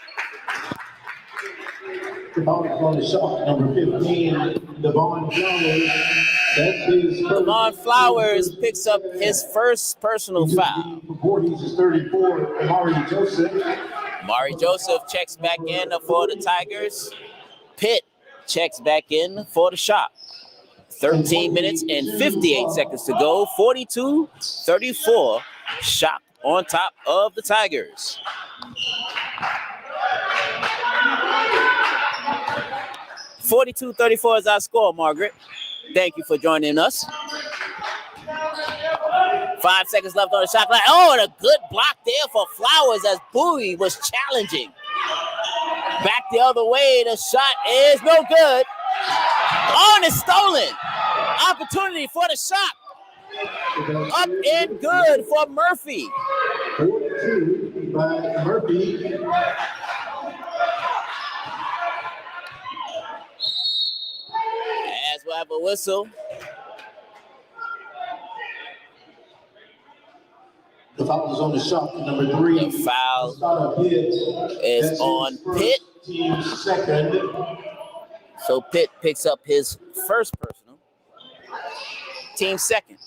The ball on the shot, number 15, Devon Flowers. That's his Devon Flowers picks up his first personal foul. Voorhees is 34, Amari Joseph. Amari Joseph checks back in for the Tigers. Pitt checks back in for the shot. 13 minutes and 58 seconds to go. 42-34. Shot on top of the Tigers. (42-34) is our score, Margaret. Thank you for joining us. 5 seconds left on the shot clock. Oh, and a good block there for Flowers as Bowie was challenging. Back the other way. The shot is no good. Oh, and it's stolen. Opportunity for the shot. Up and good for Murphy. 42 by Murphy. As we'll have a whistle. The foul is on the shot, number 3. The foul is on Pitt. Team second. So Pitt picks up his first personal. Team second.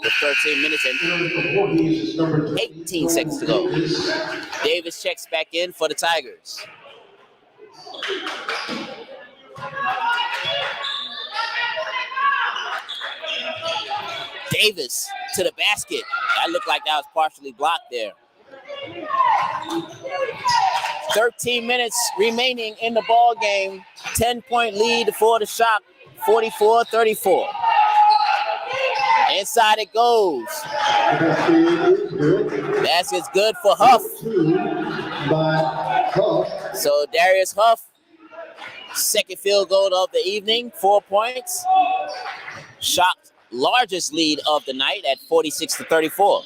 With 13 minutes and 18 seconds to go. Davis checks back in for the Tigers. Davis to the basket. That looked like that was partially blocked there. 13 minutes remaining in the ball game. 10-point lead for the Shock. 44-34. Inside it goes. Basket's good for Huff. So Darius Huff, second field goal of the evening, 4 points. Shock's largest lead of the night at 46-34.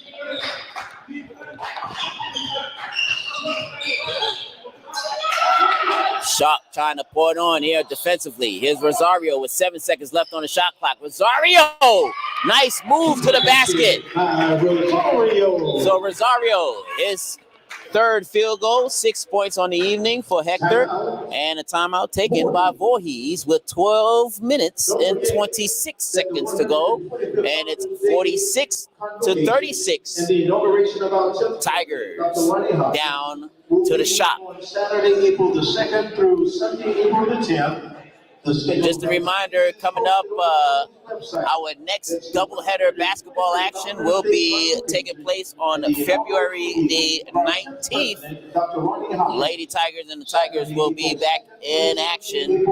Shock trying to pour it on here defensively. Here's Rosario with 7 seconds left on the shot clock. Rosario! Nice move to the basket. So Rosario, his third field goal, 6 points on the evening for Hector. And a timeout taken by Voorhees with 12 minutes and 26 seconds to go. And it's 46-36. Tigers down to the shot. Saturday, April the 2nd through Sunday, April the 10th. Just a reminder, coming up, our next doubleheader basketball action will be taking place on February the 19th. Lady Tigers and the Tigers will be back in action,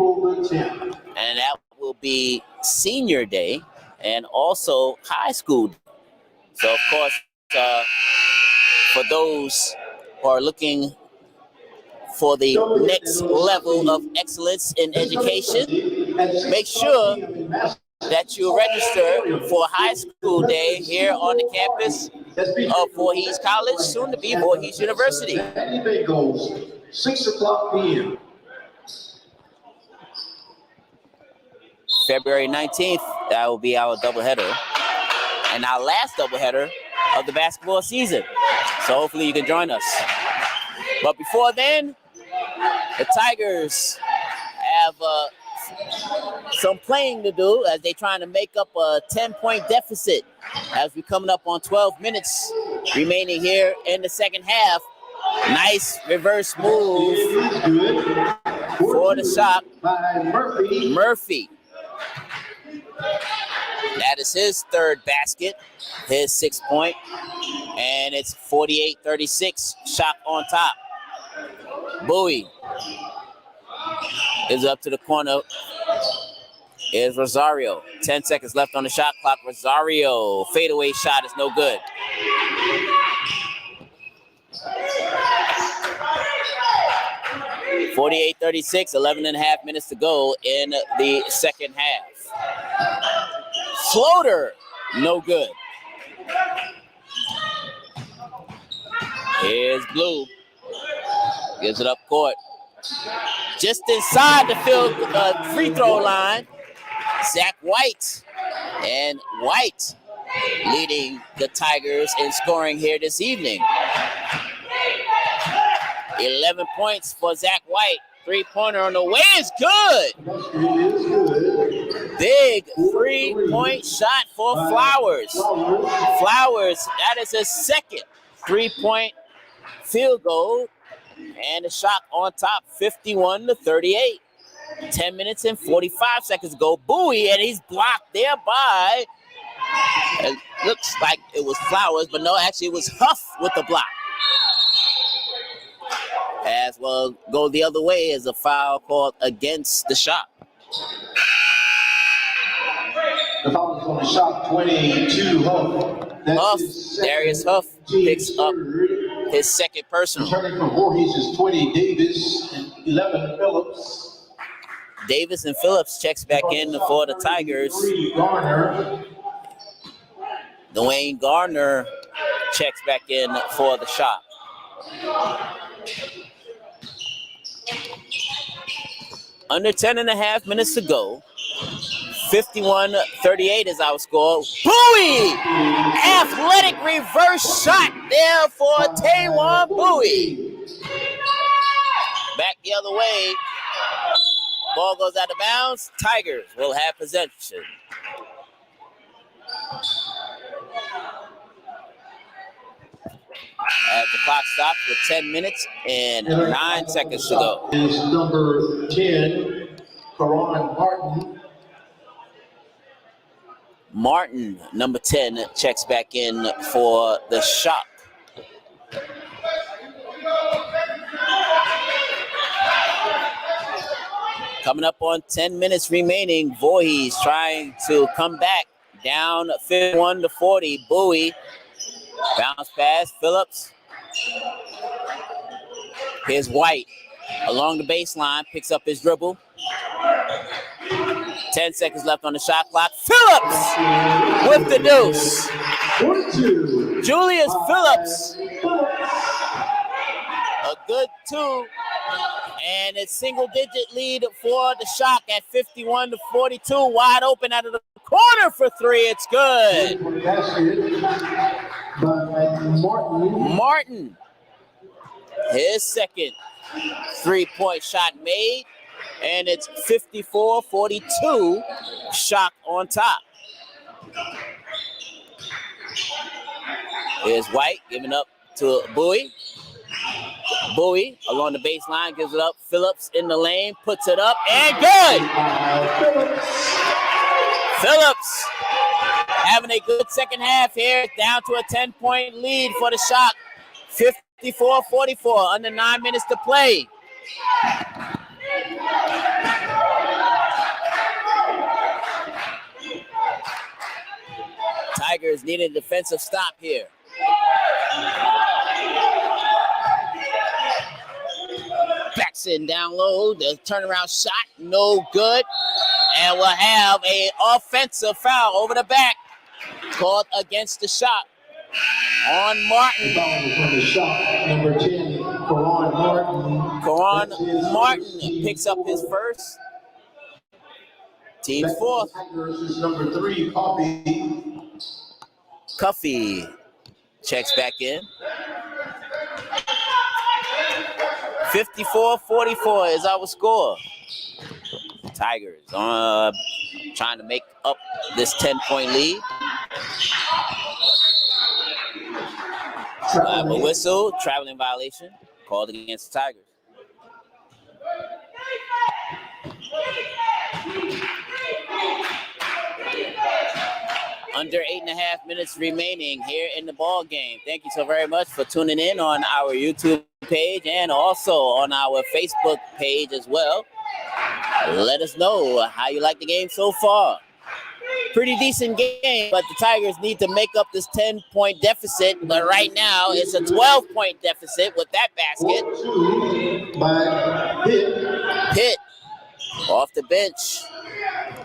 and that will be senior day and also high school. So, of course, for those who are looking for the next level of excellence in education, make sure that you register for high school day here on the campus of Voorhees College, soon to be Voorhees University. 6 o'clock p.m. February 19th, that will be our doubleheader and our last doubleheader of the basketball season. So hopefully you can join us. But before then, the Tigers have some playing to do as they're trying to make up a 10-point deficit as we're coming up on 12 minutes remaining here in the second half. Nice reverse move for the Shock. Murphy. That is his third basket, his 6 point, and it's 48-36, Shock on top. Bowie is up to the corner. Is Rosario. 10 seconds left on the shot clock. Rosario, fadeaway shot is no good. (48-36), 11 and a half minutes to go in the second half. Floater, no good. Here's Blue. Gives it up court. Just inside the free throw line, Zach White. And White leading the Tigers in scoring here this evening. 11 points for Zach White. Three-pointer on the way is good. Big three-point shot for Flowers. Flowers, that is his second three-point field goal. And the shot on top, 51-38. 10 minutes and 45 seconds ago. Bowie, and he's blocked there by, it looks like it was Flowers, but no, actually it was Huff with the block. As well, go the other way as a foul called against the shot. The foul is on the shot, 22, Huff. Darius Huff picks up his second personal. Returning for Voorhees is 20, Davis, and 11, Phillips. Davis and Phillips checks back in for the Tigers. Dwayne Gardner checks back in for the shot. Under 10 and a half minutes to go. 51-38 is our score. Bowie! Athletic reverse shot there for Taewon Bowie. Back the other way. Ball goes out of bounds. Tigers will have possession. As the clock stops with 10 minutes and 9 seconds to go. Is number 10, Karan Martin. Martin, number 10, checks back in for the Shock. Coming up on 10 minutes remaining, Voorhees trying to come back down 51-40. Bowie, bounce pass, Phillips. Here's White along the baseline, picks up his dribble. 10 seconds left on the shot clock. Phillips with the deuce. Julius Phillips. A good two. And it's single-digit lead for the Shock at 51-42. Wide open out of the corner for three. It's good. Martin. His second three-point shot made. And it's 54-42. Shock on top. Here's White giving up to Bowie. Bowie along the baseline gives it up. Phillips in the lane, puts it up, and good. Phillips having a good second half here. Down to a 10-point lead for the Shock. 54-44, under 9 minutes to play. Tigers need a defensive stop here. Baxton down low, the turnaround shot, no good. And we'll have an offensive foul over the back called against the Shock on Martin. The shot, number 10, Karan Martin. Karan Martin picks up his first. Team's fourth. Tigers is number 3, Cuffey checks back in. 54-44 is our score. Tigers trying to make up this 10-point lead. A whistle, traveling violation, called against the Tigers. Under 8.5 minutes remaining here in the ball game. Thank you so very much for tuning in on our YouTube page and also on our Facebook page as well. Let us know how you like the game so far. Pretty decent game, but the Tigers need to make up this 10-point deficit. But right now, it's a 12-point deficit with that basket. By Pitt off the bench.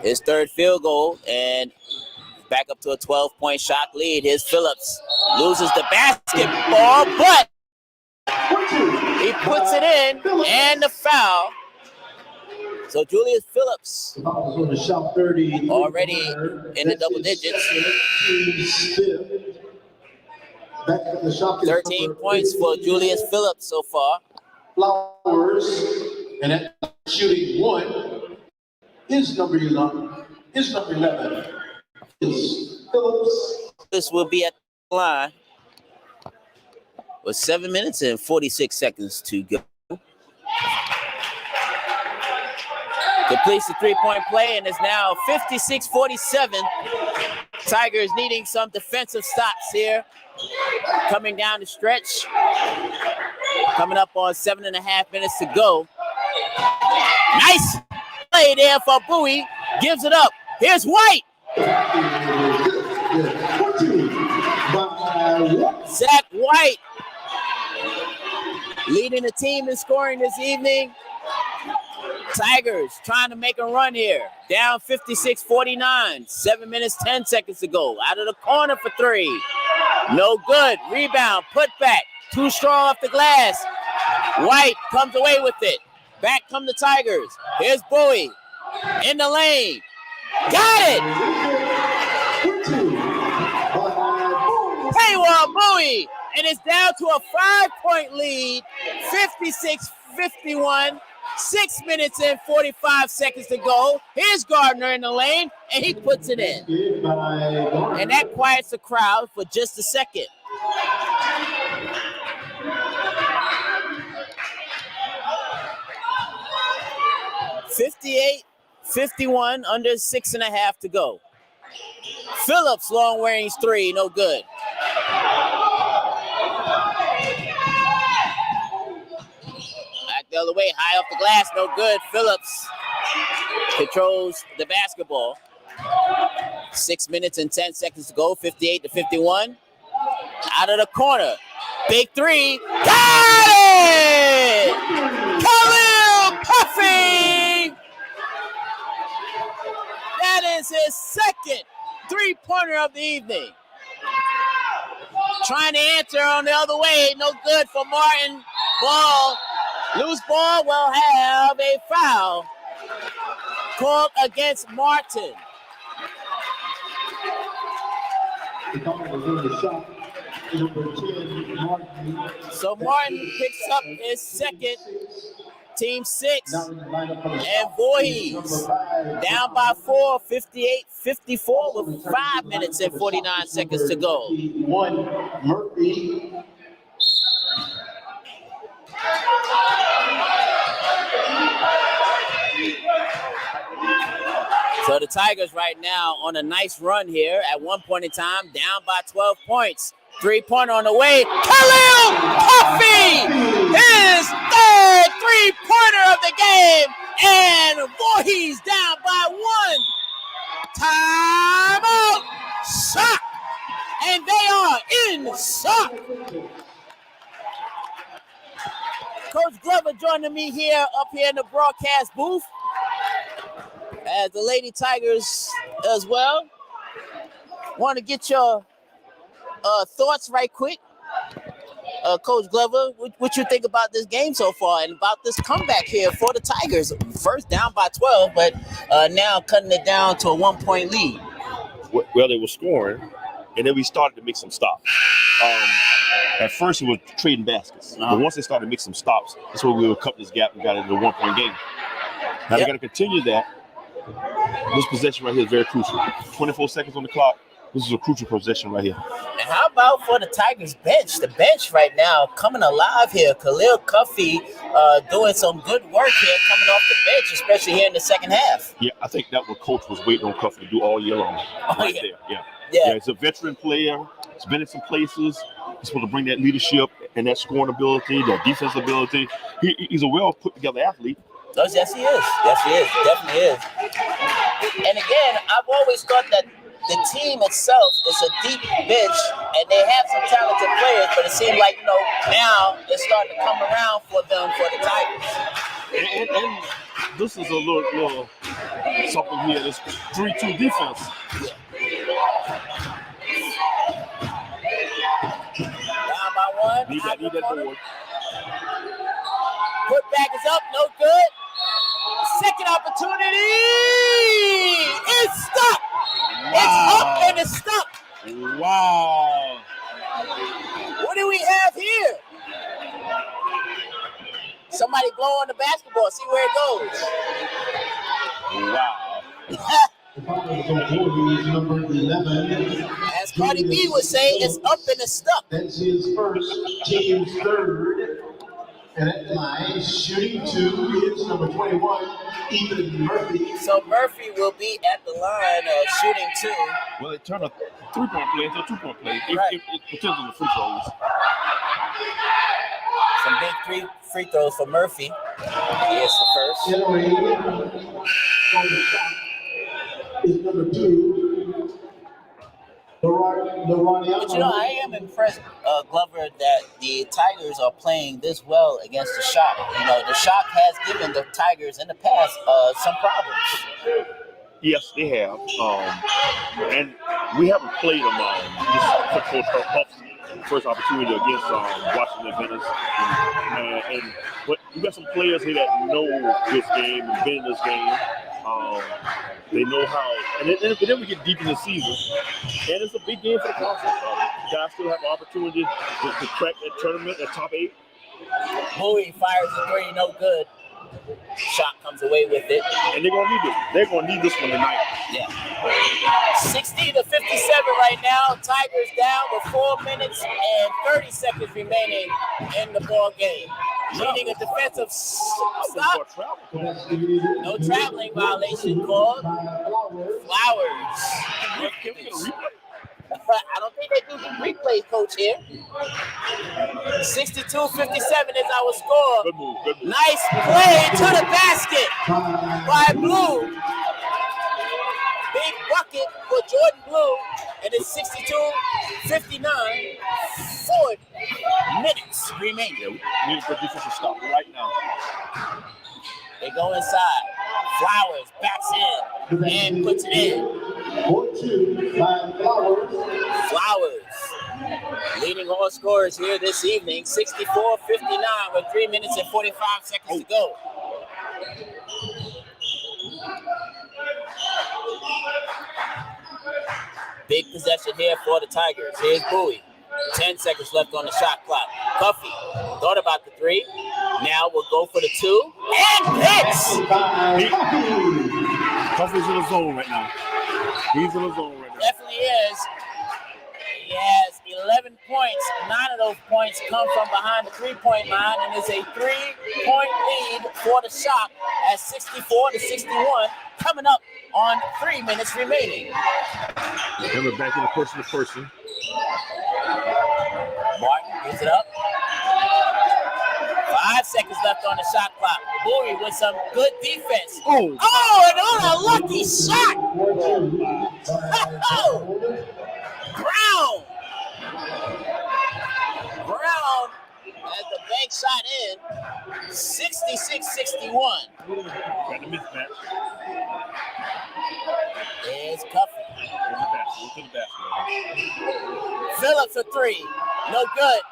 His third field goal, and back up to a 12-point shot lead. Here's Phillips. Loses the basketball, but he puts it in, and the foul. So Julius Phillips already in the double digits. 13 points for Julius Phillips so far. Flowers, and that shooting one is number 11. Is Phillips. This will be at the line with 7 minutes and 46 seconds to go. Completes the three-point play and is now 56-47. Tigers needing some defensive stops here. Coming down the stretch. Coming up on 7.5 minutes to go. Nice play there for Bowie. Gives it up. Here's White. Zach White leading the team in scoring this evening. Tigers trying to make a run here. Down 56-49. 7 minutes, 10 seconds to go. Out of the corner for three. No good. Rebound. Put back. Too strong off the glass. White comes away with it. Back come the Tigers. Here's Bowie. In the lane. Got it! Paywall Bowie. And it's down to a 5-point lead. 56-51. 6 minutes and 45 seconds to go. Here's Gardner in the lane, and he puts it in. And that quiets the crowd for just a second. (58-51) under 6.5 to go. Phillips long range three, no good. The other way, high off the glass, no good. Phillips controls the basketball. 6 minutes and 10 seconds to go, 58-51. Out of the corner, big three, got it! Khalil Puffy! That is his second three-pointer of the evening. Trying to answer on the other way, no good for Martin. Ball. Loose ball will have a foul called against Martin. So Martin picks up his second, team 6, and Voorhees down by 4, 58-54 with 5 minutes and 49 seconds to go. Murphy. So the Tigers right now on a nice run here. At one point in time, down by 12 points. 3-pointer on the way. Khalil Puffy! His third 3-pointer of the game. And Voorhees down by 1. Timeout! Shock! And they are in shock. Coach Glover joining me here up here in the broadcast booth. As the Lady Tigers as well. Want to get your thoughts right quick. Coach Glover, what you think about this game so far and about this comeback here for the Tigers? First down by 12, but now cutting it down to a 1-point lead. Well, they were scoring, and then we started to make some stops. At first, it was trading baskets. But once they started to make some stops, that's where we would cut this gap and got into a 1-point game. Now, they got to continue that. This possession right here is very crucial. 24 seconds on the clock. This is a crucial possession right here. And how about for the Tigers bench? The bench right now coming alive here. Khalil Puffy doing some good work here coming off the bench, especially here in the second half. Yeah, I think that what coach was waiting on Cuffy to do all year long. There. Yeah. Yeah. He's a veteran player. He's been in some places. He's supposed to bring that leadership and that scoring ability, that defense ability. He's a well put together athlete. Yes, he is. Yes, he is. Definitely is. And again, I've always thought that the team itself is a deep bench, and they have some talented players, but it seems like, now it's starting to come around for them, for the Tigers. And this is a little something here. This 3-2 defense. Down by one. Need that board. Put back is up, no good. Second opportunity. It's stuck. Wow. It's up and it's stuck. Wow. What do we have here? Somebody blow on the basketball, see where it goes. Wow. Number 11. As Cardi B would say, it's up and it's stuck. That's his first, team's third. And at the line, shooting 2 is number 21, Ethan Murphy. So Murphy will be at the line of shooting 2. Well, it turned a 3-point play into a 2-point play. Right. It depends on the free throws. Some big free throws for Murphy. He is the first. Generating on the shot is number 2. But I am impressed, Glover, that the Tigers are playing this well against the Shock. The Shock has given the Tigers in the past some problems. Yes, they have. And we haven't played them. This Coach Huff's first opportunity against Washington Adventist. But we got some players here that know this game and been in this game. They know how, and then we get deep in the season, and it's a big game for the conference. Guys still have an opportunity to crack that tournament, that top 8. Bowie fires a 3, no good. Shot comes away with it. And they're gonna need this. They're gonna need this one tonight. Yeah. 60-57 right now. Tigers down with 4 minutes and 30 seconds remaining in the ball game. Leading a defensive stop. No traveling violation called. Flowers. Can we get a replay? I don't think they do the replay, coach, here. 62-57 is our score. Good move. Nice play to the basket by Blue. Big bucket for Jordan Blue. And it's 62-59. 4 minutes remaining. Yeah, we need to put defensive stop right now. They go inside. Flowers backs in and puts it in. 4-2 by Flowers. Flowers leading all scorers here this evening. 64-59 with 3 minutes and 45 seconds to go. Big possession here for the Tigers. Here's Bowie. 10 seconds left on the shot clock. Cuffy thought about the 3. Now we'll go for the 2. And hits! Cuffy's in the zone right now. He's in the zone right now. Definitely is. He has 11 points. 9 of those points come from behind the 3-point line, and it's a 3-point lead for the Shock at 64-61, coming up on 3 minutes remaining. Coming back in the person-to-person. Martin gives it up. 5 seconds left on the shot clock. Bowie with some good defense. Oh, and on a lucky shot. Brown as the bank shot in. 66-61. got the mismatch. There's Cuffy. To the basket. Phillips a 3. No good.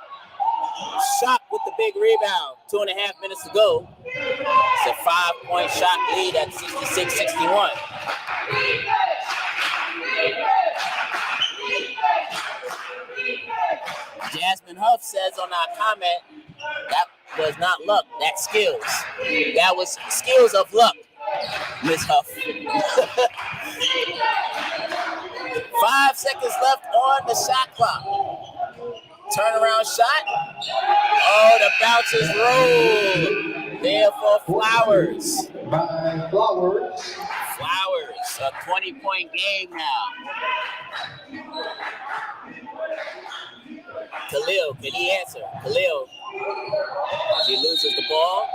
Shot with the big rebound. 2.5 minutes to go. It's a 5-point shot lead at 66-61. Jasmine Huff says on our comment, that was not luck, that's skills. That was skills of luck, Miss Huff. 5 seconds left on the shot clock. Turnaround shot. Oh, the bounces roll. There for Flowers. By Flowers. Flowers It's a 20-point game now. Khalil, can he answer? Khalil, he loses the ball,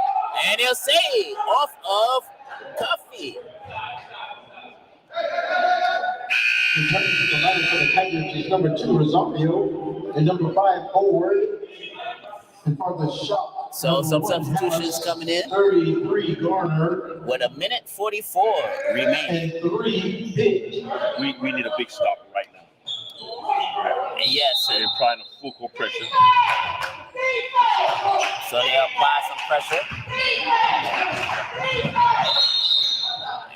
and he'll save off of Cuffy. Returning to the line for the Tigers is number 2, Rosario, and number 5, Howard. And for the shot, So some substitutions coming in. 33, Garner. With a minute 44 remaining. And 3, Pitt. We need a big stop right now. Yes, And applying a full court pressure. so they apply some pressure.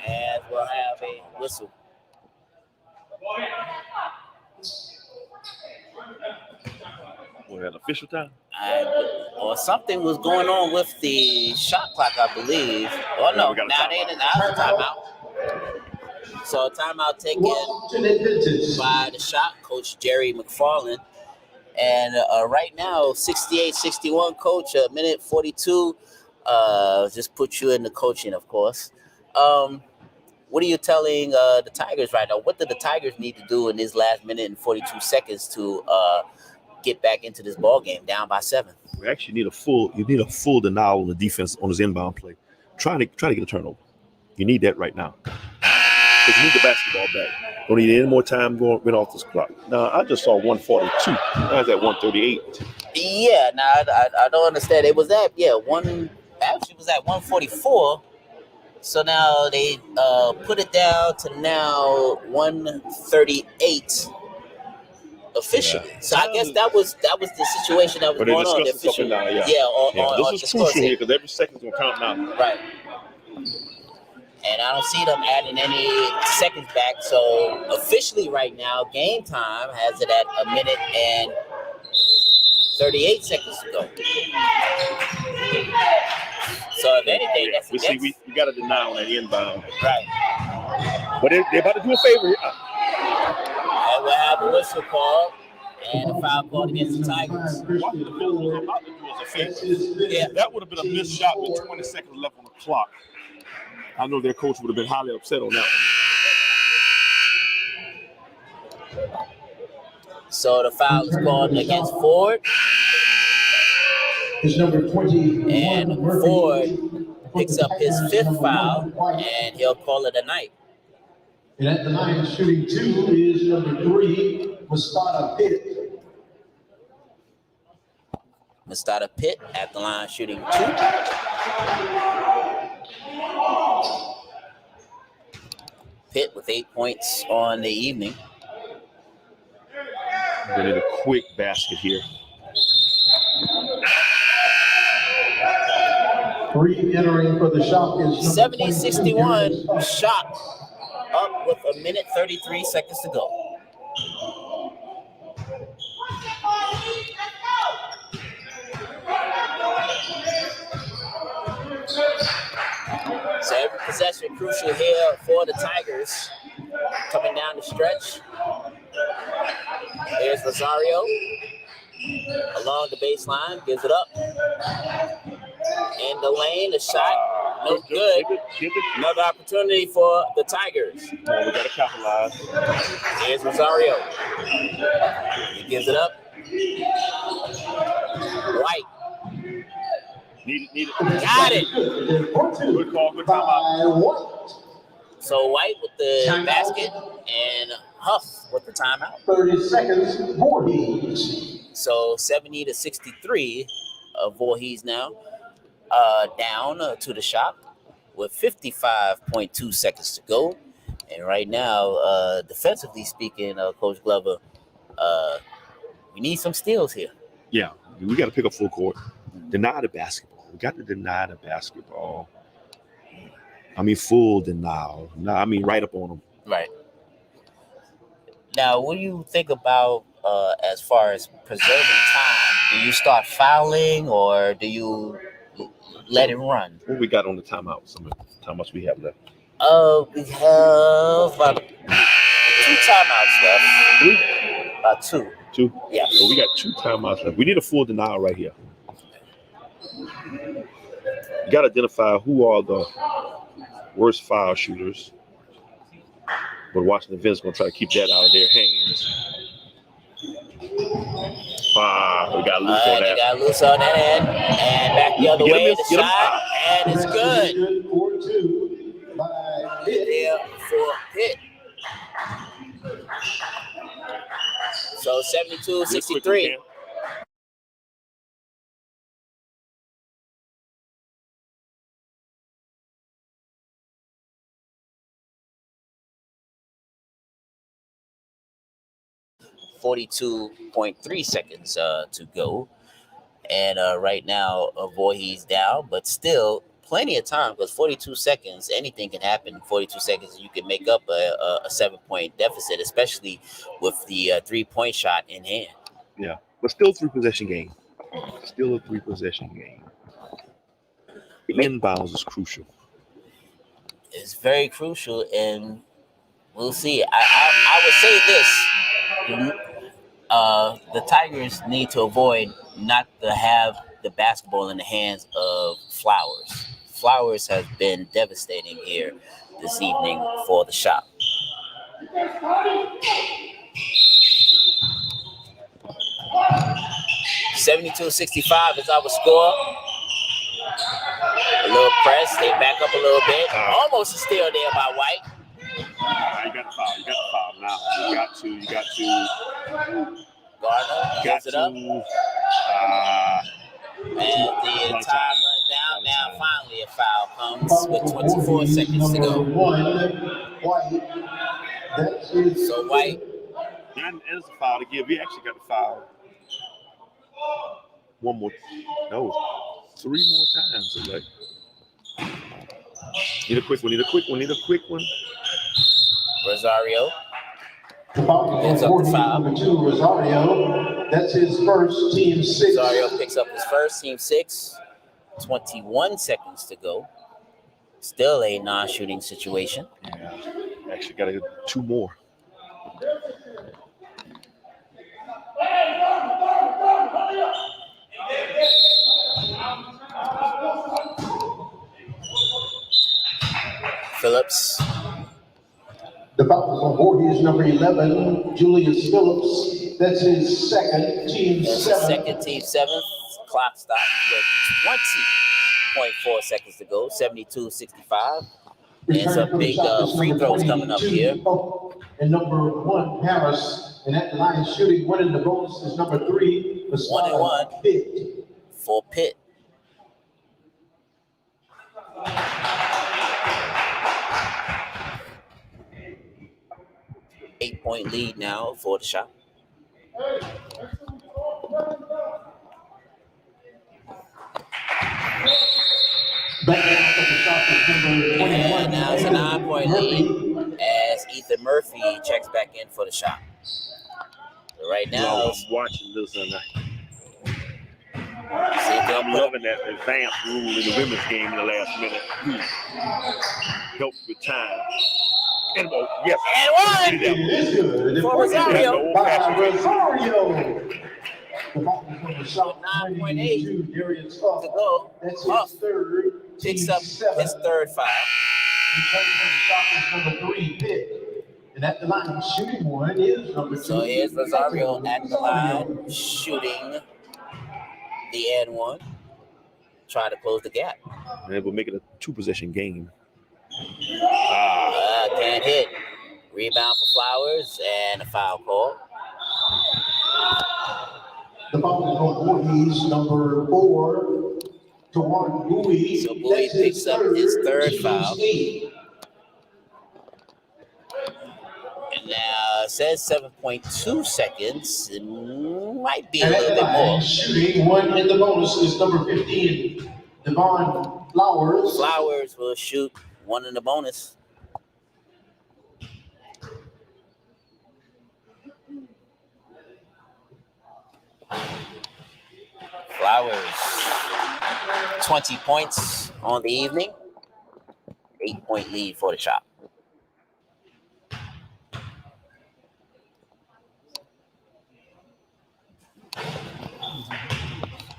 And we'll have a whistle. Was that official time? Or something was going on with the shot clock, I believe. Oh no, now they didn't have a timeout. So a timeout taken by the shot coach, Jerry McFarland. And right now, 68-61, coach, a minute 42. Just put you in the coaching, of course. What are you telling the Tigers right now? What do the Tigers need to do in this last minute and 42 seconds to get back into this ball game down by 7? We actually need a full denial on the defense on his inbound play. Trying to get a turnover. You need that right now. Because you need the basketball back. Don't need any more time going off this clock. Now, I just saw 142. Now it's at 138. Yeah, now I don't understand. It was at, actually was at 144. So now they put it down to now 138 officially. Yeah. So I guess that was the situation that was going on. The official, This is crucial here because every second's gonna count now. Right. And I don't see them adding any seconds back. So officially right now, game time has it at a minute and 38 seconds to go. So if anything, that's we got to deny on that inbound. Right. But they're about to do a favor here. And we'll have a whistle call and a foul call against the Tigers. What the Bulls are about to do is a favor. Yeah. That would have been a missed shot with 20 seconds left on the clock. I know their coach would have been highly upset on that one. So the foul is called against Ford. Is number 20. And Ford picks up his 5th foul, and he'll call it a night. And at the line, shooting 2 is number 3, Mustada Pitt. Mustada Pitt at the line shooting 2. Pitt with 8 points on the evening. They need a quick basket here. 3 entering for the shot is 70-61 shot up with a minute 33 seconds to go. So every possession crucial here for the Tigers. Coming down the stretch. Here's Rosario along the baseline, gives it up. In the lane, the shot, no good. Another opportunity for the Tigers. Oh, we got to capitalize. Here's Rosario. He gives it up. White. Need it. Got it. Good call, good timeout. So White with the basket and Huff with the timeout. 30 seconds, Voorhees. So 70-63 of Voorhees now. Down to the shop with 55.2 seconds to go. And right now, defensively speaking, Coach Glover, we need some steals here. Yeah, we got to pick up full court. Deny the basketball. We got to deny the basketball. I mean, full denial. No, I mean, right up on them. Right. Now, what do you think about as far as preserving time? Do you start fouling or do you let it run? What we got on the timeouts? How much we have left? We have about 2 timeouts left. 3? About 2. 2? Yeah. So we got 2 timeouts left. We need a full denial right here. You got to identify who are the worst foul shooters. But Washington Vince going to try to keep that out of their hands. We got loose on They that. got loose on that end. And back the other way, the shot. And it's good. There for Pitt. So 72-63. 42.3 seconds to go. And right now, Voorhees down, but still plenty of time because 42 seconds, anything can happen. 42 seconds, you can make up a 7-point deficit, especially with the 3-point shot in hand. Yeah, but still 3-possession game. Still a 3-possession game. The inbounds is crucial. It's very crucial, and we'll see. I would say this. The Tigers need to avoid not to have the basketball in the hands of Flowers. Flowers has been devastating here this evening for the shop. $72-65 is our score. A little press. They back up a little bit. Almost a steal there by White. You got the foul. You got the foul now. You got to. Gardner gives it up. And the time runs down. Now finally a foul comes with 24 seconds to go. So White. And it's a foul to give. We actually got the foul. One more. No. 3 more times. Like. Need a quick one. Rosario. Picks up the foul. Number 2, Rosario. That's his first, team 6. Rosario picks up his first, team 6. 21 seconds to go. Still a non-shooting situation. Yeah. Actually got to get 2 more. Phillips. The foul is on Voorhees, number 11, Julius Phillips. That's his second, team 7. Second, team 7. Clock stopped with 20.4 seconds to go. 72-65. And some big free throws coming up here. And number 1, Harris. And at the line shooting, winning the bonus is number 3, 1-1 Pitt. For Pitt. Eight-point lead now for the shot. And now it's a 9-point lead as Ethan Murphy checks back in for the shot. So right now, I'm watching this tonight. I'm loving that advanced rule in the women's game in the last minute. Helps with time. And yes. And one for Rosario. Rosario. 9.8 to go. That's his third. Picks up his third foul. Number 3, Pitt. And at the line, shooting one is number 2. So here's Rosario at the line, shooting the and one. Try to close the gap. And we'll make it a 2-possession game. Can't hit. Rebound for Flowers and a foul call. The foul is on Voorhees, number 4, to 1, Bowie. So Bowie picks up his third foul. And now it says 7.2 seconds. It might be a little bit more. Shooting one in the bonus is number 15, Devon Flowers. Flowers will shoot one in the bonus. Flowers, 20 points on the evening. 8-point lead for the shop.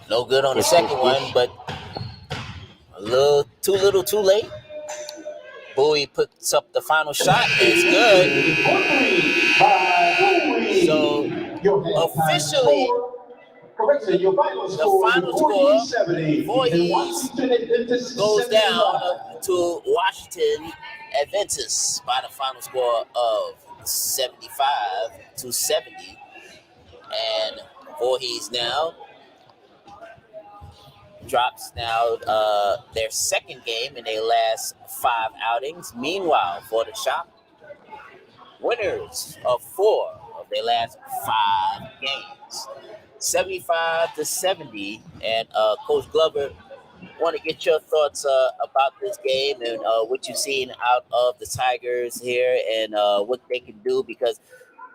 No good on the second one, but a little too late. Bowie puts up the final shot. It's good. So officially, your final the score, final score, 70. Voorhees goes down to Washington Adventist by the final score of 75-70. And Voorhees now drops their second game in their last 5 outings. Meanwhile, for the Shock, winners of 4 of their last 5 games, 75-70. And Coach Glover, want to get your thoughts about this game and what you've seen out of the Tigers here and what they can do, because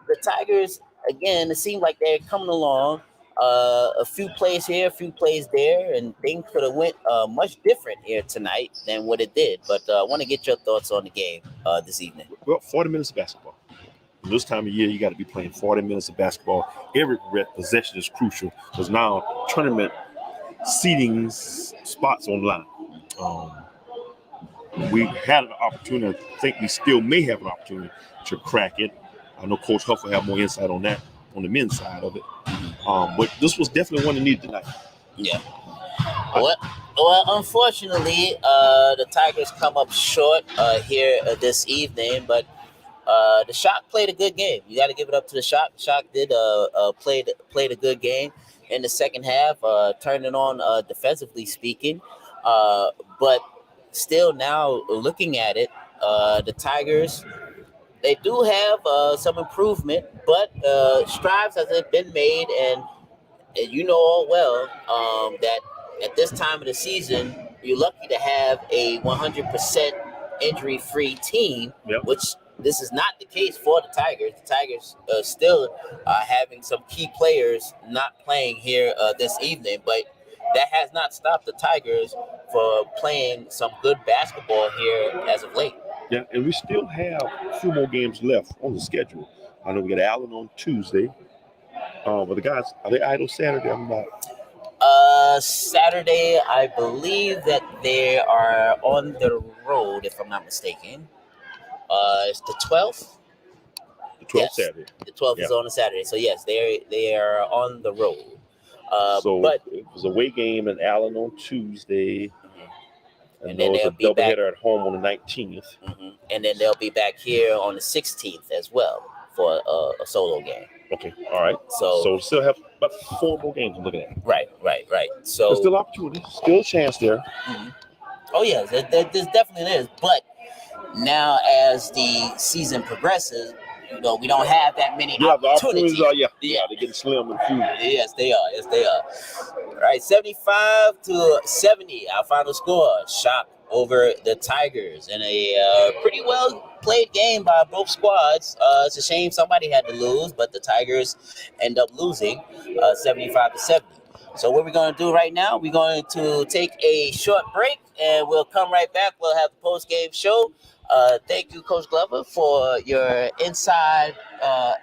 the Tigers, again, it seemed like they're coming along. A few plays here, a few plays there, and things could have went much different here tonight than what it did. But I want to get your thoughts on the game this evening. Well, 40 minutes of basketball. This time of year, you got to be playing 40 minutes of basketball. Every possession is crucial because now tournament seeding spots online. We had an opportunity. I think we still may have an opportunity to crack it. I know Coach Huff will have more insight on that, on the men's side of it. But this was definitely one that needed tonight. Yeah. Well, unfortunately, the Tigers come up short here this evening, but the Shock played a good game. You got to give it up to the Shock. The Shock did played a good game in the second half, turning on defensively speaking. But still now looking at it, the Tigers, they do have some improvement, but strides has been made, and you know all well that at this time of the season, you're lucky to have a 100% injury-free team, Yep. which this is not the case for the Tigers. The Tigers still are having some key players not playing here this evening, but that has not stopped the Tigers for playing some good basketball here as of late. Yeah, and we still have a few more games left on the schedule. I know we got Allen on Tuesday. But the guys, are they idle Saturday? I'm not. Saturday, I believe that they are on the road, if I'm not mistaken. It's the 12th. The 12th Yes. Saturday. The 12th is on a Saturday. So, yes, they are on the road. But it was a away game in Allen on Tuesday. And then it's they'll a be back doubleheader at home on the 19th. And then they'll be back here on the 16th as well for a solo game. Okay, all right. So still have about 4 more games I'm looking at. Right. So there's still opportunity, still a chance there. Oh yeah, there definitely is. But now as the season progresses, we don't have that many opportunities. The opportunities they're getting slim and few. Yes, they are. All right, 75-70, our final score. Shock over the Tigers in a pretty well played game by both squads. It's a shame somebody had to lose, but the Tigers end up losing 75-70. So what we're going to do right now, we're going to take a short break, and we'll come right back. We'll have the post-game show. Thank you, Coach Glover, for your inside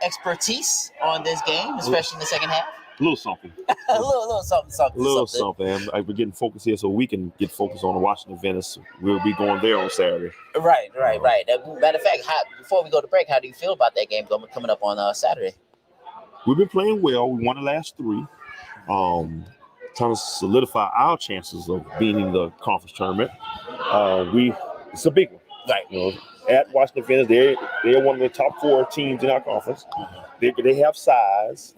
expertise on this game, especially in the second half. A little something. a little something. We're getting focused here so we can get focused on the Washington Adventist. We'll be going there on Saturday. Right. Matter of fact, before we go to break, how do you feel about that game coming up on Saturday? We've been playing well. We won the last 3. Trying to solidify our chances of being in the conference tournament. It's a big one. Right. At Washington Adventist, they're one of the top 4 teams in our conference. They have size.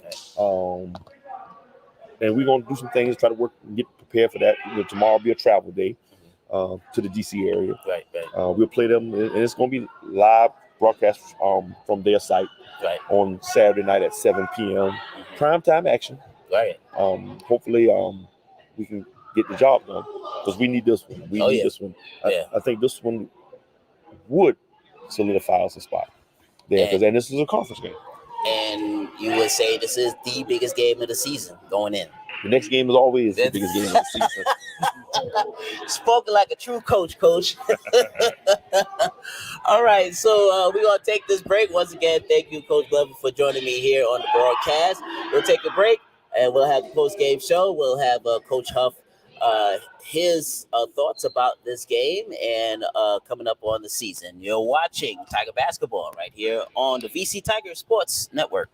And we're going to do some things, try to work and get prepared for that. Tomorrow will be a travel day to the D.C. area. Right. We'll play them, and it's going to be live broadcast from their site on Saturday night at 7 p.m. Primetime action. Right. Hopefully, we can get the job done because we need this one. We need this one. I think this one would solidify us a spot there because this is a conference game. And you would say this is the biggest game of the season going in. The next game is always the biggest game of the season. Spoken like a true coach. All right, so we're going to take this break. Once again, thank you, Coach Glover, for joining me here on the broadcast. We'll take a break, and we'll have the post-game show. We'll have Coach Huff his thoughts about this game and coming up on the season. You're watching Tiger Basketball right here on the VC Tiger Sports Network.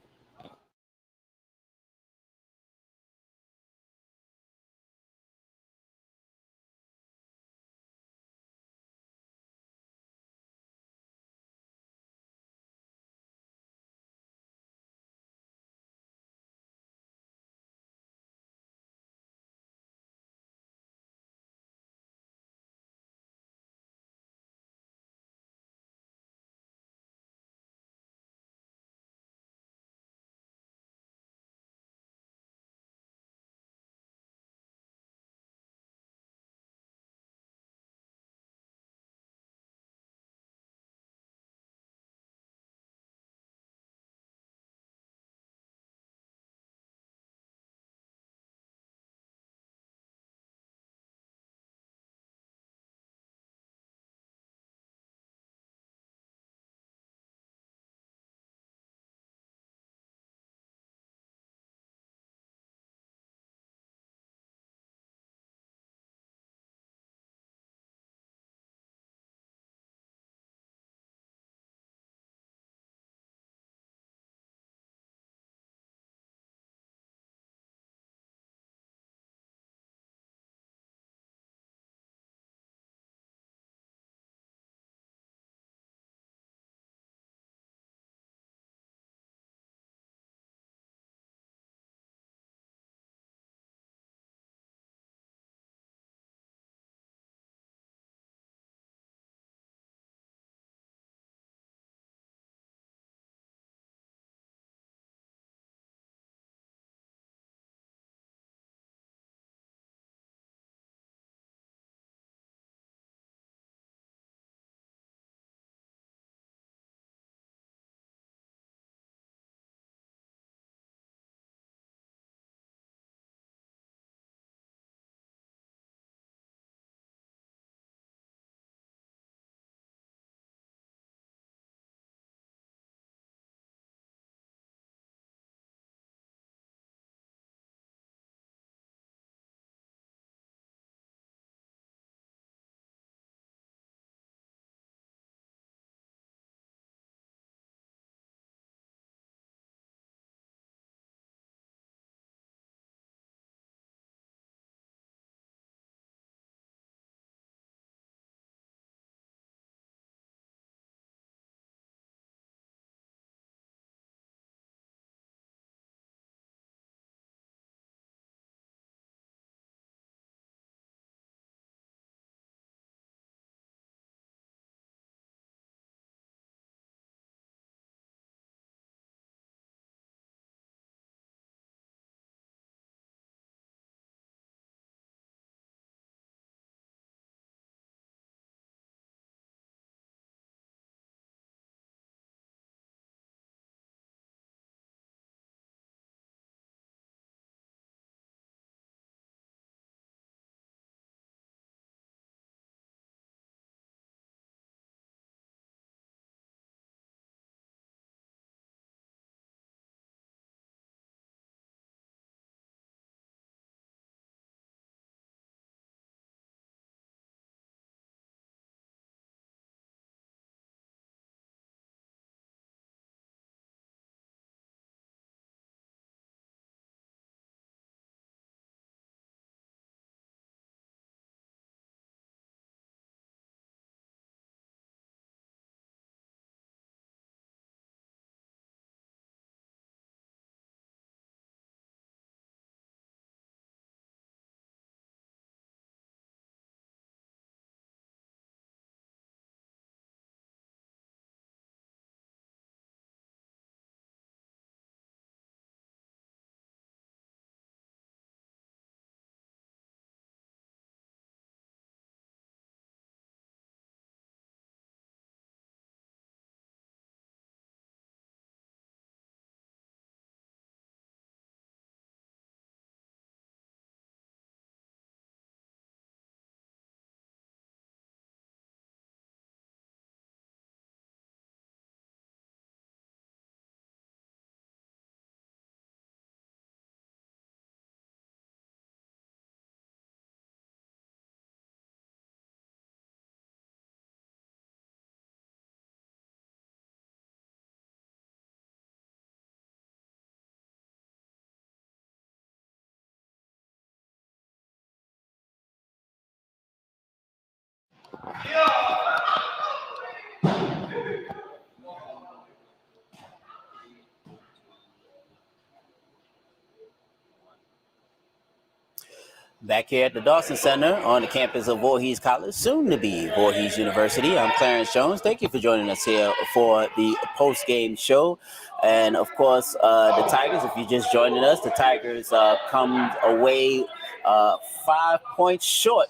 Back here at the Dawson Center on the campus of Voorhees College, soon to be Voorhees University. I'm Clarence Jones. Thank you for joining us here for the post-game show. And of course, the Tigers, if you're just joining us, the Tigers come away 5 points short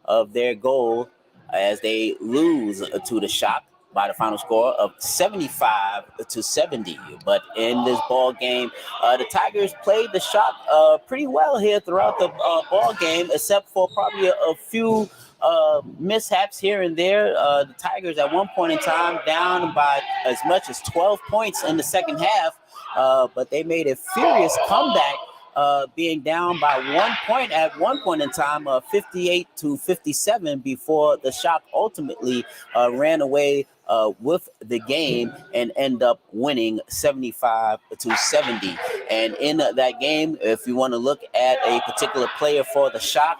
of their goal as they lose to the Shock by the final score of 75-70. But in this ball game, the Tigers played the Shock pretty well here throughout the ball game, except for probably a few mishaps here and there. The Tigers at one point in time down by as much as 12 points in the second half, but they made a furious comeback, being down by 1 point at one point in time, 58-57, before the Shock ultimately ran away with the game and end up winning 75-70. And in that game, if you want to look at a particular player for the Shock,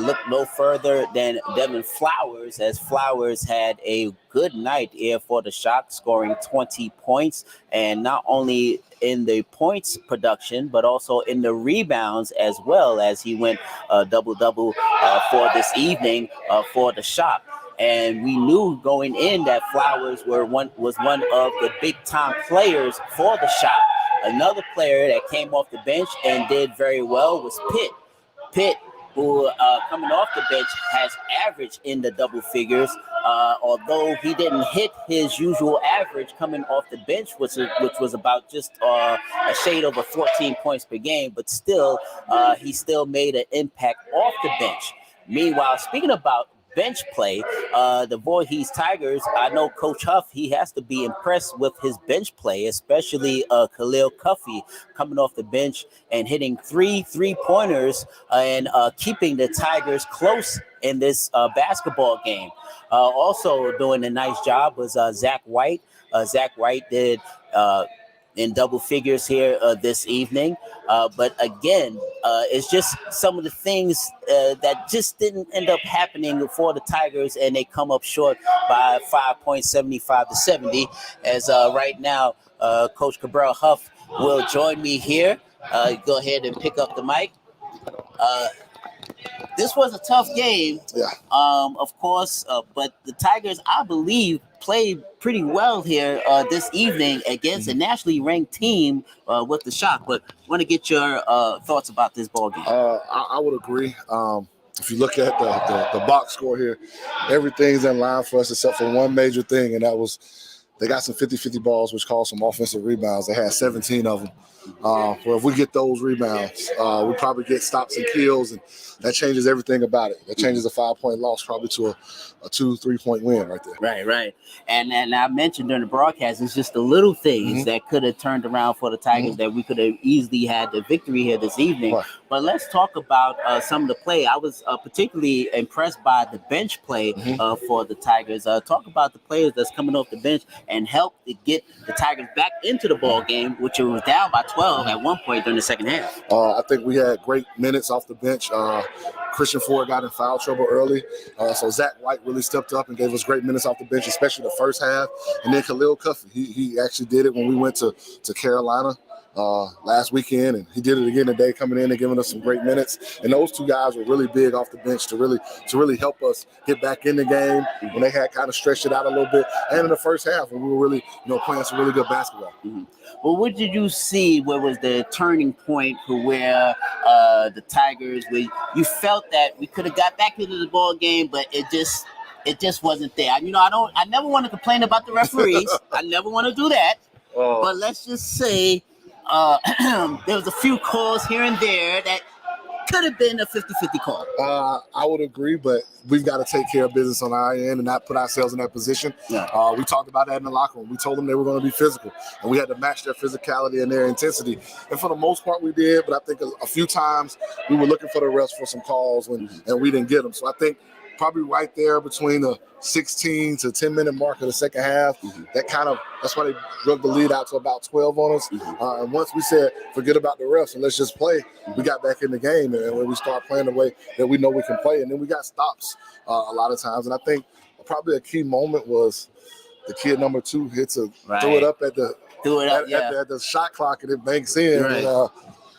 look no further than Devin Flowers, as Flowers had a good night here for the Shock, scoring 20 points, and not only in the points production, but also in the rebounds as well, as he went double-double for this evening for the Shock. And we knew going in that Flowers was one of the big-time players for the Shock. Another player that came off the bench and did very well was Pitt, who coming off the bench has averaged in the double figures, although he didn't hit his usual average coming off the bench, which was about just a shade over 14 points per game, but still, he still made an impact off the bench. Meanwhile, speaking about bench play, the Voorhees Tigers, I know Coach Huff, he has to be impressed with his bench play, especially Khalil Cuffey coming off the bench and hitting three three-pointers and keeping the Tigers close in this basketball game. Also doing a nice job was Zach White. Zach White did in double figures here this evening. But again, it's just some of the things that just didn't end up happening for the Tigers, and they come up short by 5 points, 75-70. As right now, Coach Cabral Huff will join me here. Go ahead and pick up the mic. This was a tough game, of course, but the Tigers, I believe, played pretty well here this evening against a nationally ranked team with the Shock. But I want to get your thoughts about this ball game. I would agree. If you look at the box score here, everything's in line for us except for one major thing, and that was they got some 50-50 balls, which caused some offensive rebounds. They had 17 of them. Well, if we get those rebounds, we probably get stops and kills, and that changes everything about it. That changes a 5-point loss probably to a 2-3 point win right there. Right. And I mentioned during the broadcast, it's just the little things that could have turned around for the Tigers that we could have easily had the victory here this evening. Right. But let's talk about some of the play. I was particularly impressed by the bench play for the Tigers. Talk about the players that's coming off the bench and help to get the Tigers back into the ball game, which it was down by 12 at one point during the second half. I think we had great minutes off the bench. Christian Ford got in foul trouble early, so Zach White really stepped up and gave us great minutes off the bench, especially the first half. And then Khalil Cuffey, he actually did it when we went to Carolina last weekend, and he did it again today, coming in and giving us some great minutes. And those two guys were really big off the bench to really help us get back in the game when they had kind of stretched it out a little bit, and in the first half when we were really playing some really good basketball. Well, what did you see? What was the turning point for where the Tigers, where you felt that we could have got back into the ball game, but it just wasn't there? I never want to complain about the referees. I never want to do that. But let's just say there was a few calls here and there that could have been a 50-50 call. I would agree, but we've got to take care of business on our end and not put ourselves in that position. Yeah. We talked about that in the locker room. We told them they were going to be physical, and we had to match their physicality and their intensity. And for the most part, we did, but I think a few times we were looking for the refs for some calls and we didn't get them. So I think probably right there between the 16 to 10-minute mark of the second half, that's why they drug the lead out to about 12 on us. And once we said, forget about the refs and let's just play, we got back in the game. And when we start playing the way that we know we can play, and then we got stops a lot of times. And I think probably a key moment was the kid number 2 threw it up at the shot clock, and it banks in. Right. And,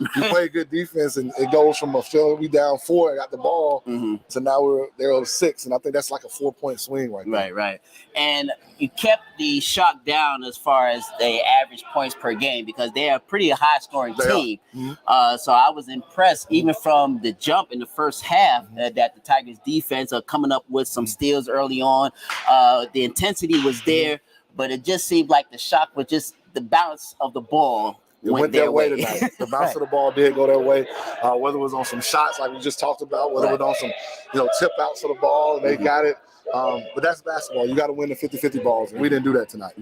We play good defense, and it goes from a feeling we down 4, got the ball, to now they're on 6, and I think that's like a 4-point swing right there. Right. And you kept the Shock down as far as the average points per game because they're a pretty high-scoring team. So I was impressed, even from the jump in the first half, that the Tigers' defense are coming up with some steals early on. The intensity was there, but it just seemed like the Shock was just the bounce of the ball. It went their way tonight. The bounce of the ball did go their way. Whether it was on some shots like we just talked about, whether it was on some, tip outs of the ball, and they got it. But that's basketball. You got to win the 50-50 balls, and we didn't do that tonight.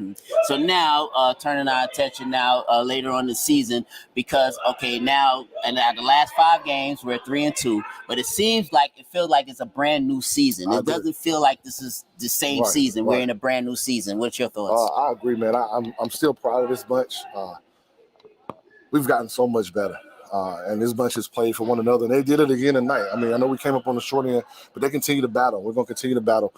So now, turning our attention now later on in the season, because now and the last 5 games we're 3-2, but it feels like it's a brand new season. It doesn't feel like this is the same season. We're in a brand new season. What's your thoughts? I agree, man. I'm still proud of this bunch. We've gotten so much better. And this bunch has played for one another, and they did it again tonight. I mean, I know we came up on the short end, but they continue to battle. We're going to continue to battle.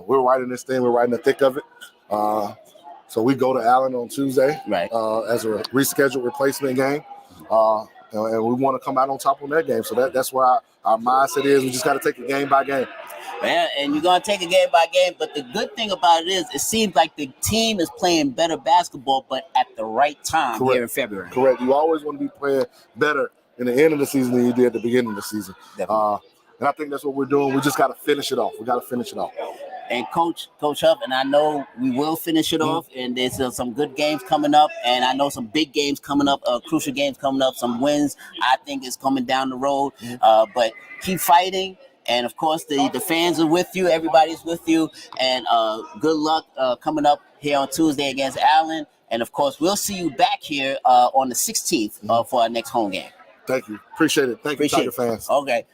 We're right in this thing. We're right in the thick of it. So we go to Allen on Tuesday as a rescheduled replacement game, and we want to come out on top on that game. So that's where our mindset is. We just got to take it game by game. Man, and you're going to take it game by game, but the good thing about it is it seems like the team is playing better basketball, but at the right time here in February. Correct. You always want to be playing better in the end of the season than you did at the beginning of the season. And I think that's what we're doing. We just got to finish it off. And Coach Huff, and I know we will finish it off, and there's some good games coming up, and I know some big games coming up, crucial games coming up, some wins I think is coming down the road, but keep fighting. And, of course, the fans are with you. Everybody's with you. And good luck coming up here on Tuesday against Allen. And, of course, we'll see you back here on the 16th for our next home game. Thank you. Appreciate it. Thank you, Tiger fans. Okay.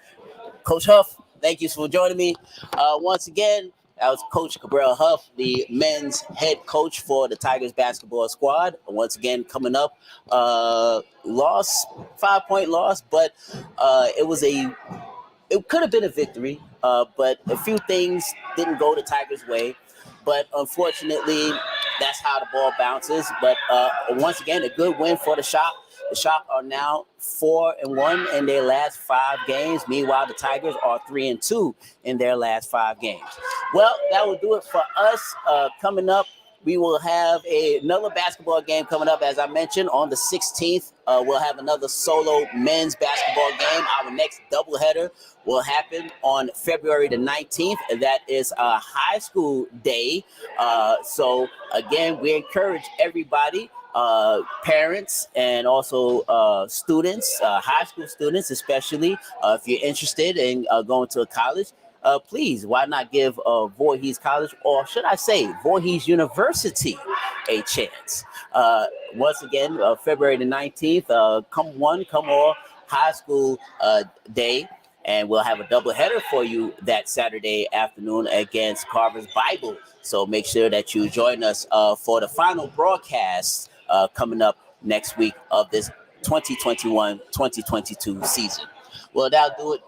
Coach Huff, thank you for joining me. Once again, that was Coach Cabral Huff, the men's head coach for the Tigers basketball squad. Once again, coming up, 5-point loss, but it could have been a victory, but a few things didn't go the Tigers' way. But unfortunately, that's how the ball bounces. But once again, a good win for the Shock. The Shock are now 4-1 in their last 5 games. Meanwhile, the Tigers are 3-2 in their last 5 games. Well, that will do it for us. Coming up, we will have another basketball game coming up, as I mentioned, on the 16th. We'll have another solo men's basketball game. Our next doubleheader will happen on February the 19th. That is a high school day. So, again, we encourage everybody, parents and also students, high school students especially, if you're interested in going to a college, please, why not give Voorhees College, or should I say Voorhees University, a chance? Once again, February the 19th, come one, come all, high school day, and we'll have a doubleheader for you that Saturday afternoon against Carver's Bible. So make sure that you join us for the final broadcast coming up next week of this 2021-2022 season. Well, that'll do it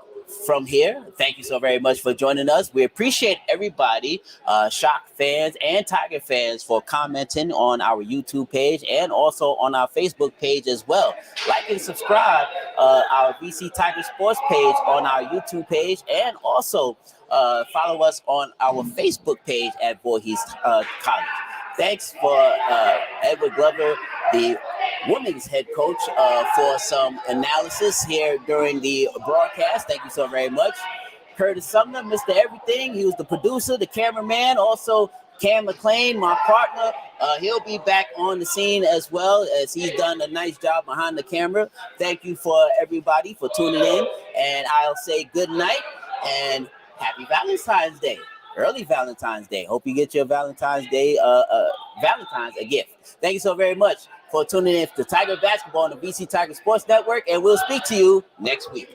from here. Thank you so very much for joining us. We appreciate everybody, Shock fans and Tiger fans, for commenting on our YouTube page and also on our Facebook page as well. Like and subscribe our VC Tiger Sports page on our YouTube page, and also follow us on our Facebook page at Voorhees College. Thanks for Edward Glover, the women's head coach, for some analysis here during the broadcast. Thank you so very much. Curtis Sumner, Mr. Everything. He was the producer, the cameraman, also Cam McLean, my partner. He'll be back on the scene as well, as he's done a nice job behind the camera. Thank you for everybody for tuning in, and I'll say good night and happy Valentine's Day. Early Valentine's Day. Hope you get your Valentine's Day, Valentine's a gift. Thank you so very much for tuning in to Tiger Basketball on the VC Tiger Sports Network, and we'll speak to you next week.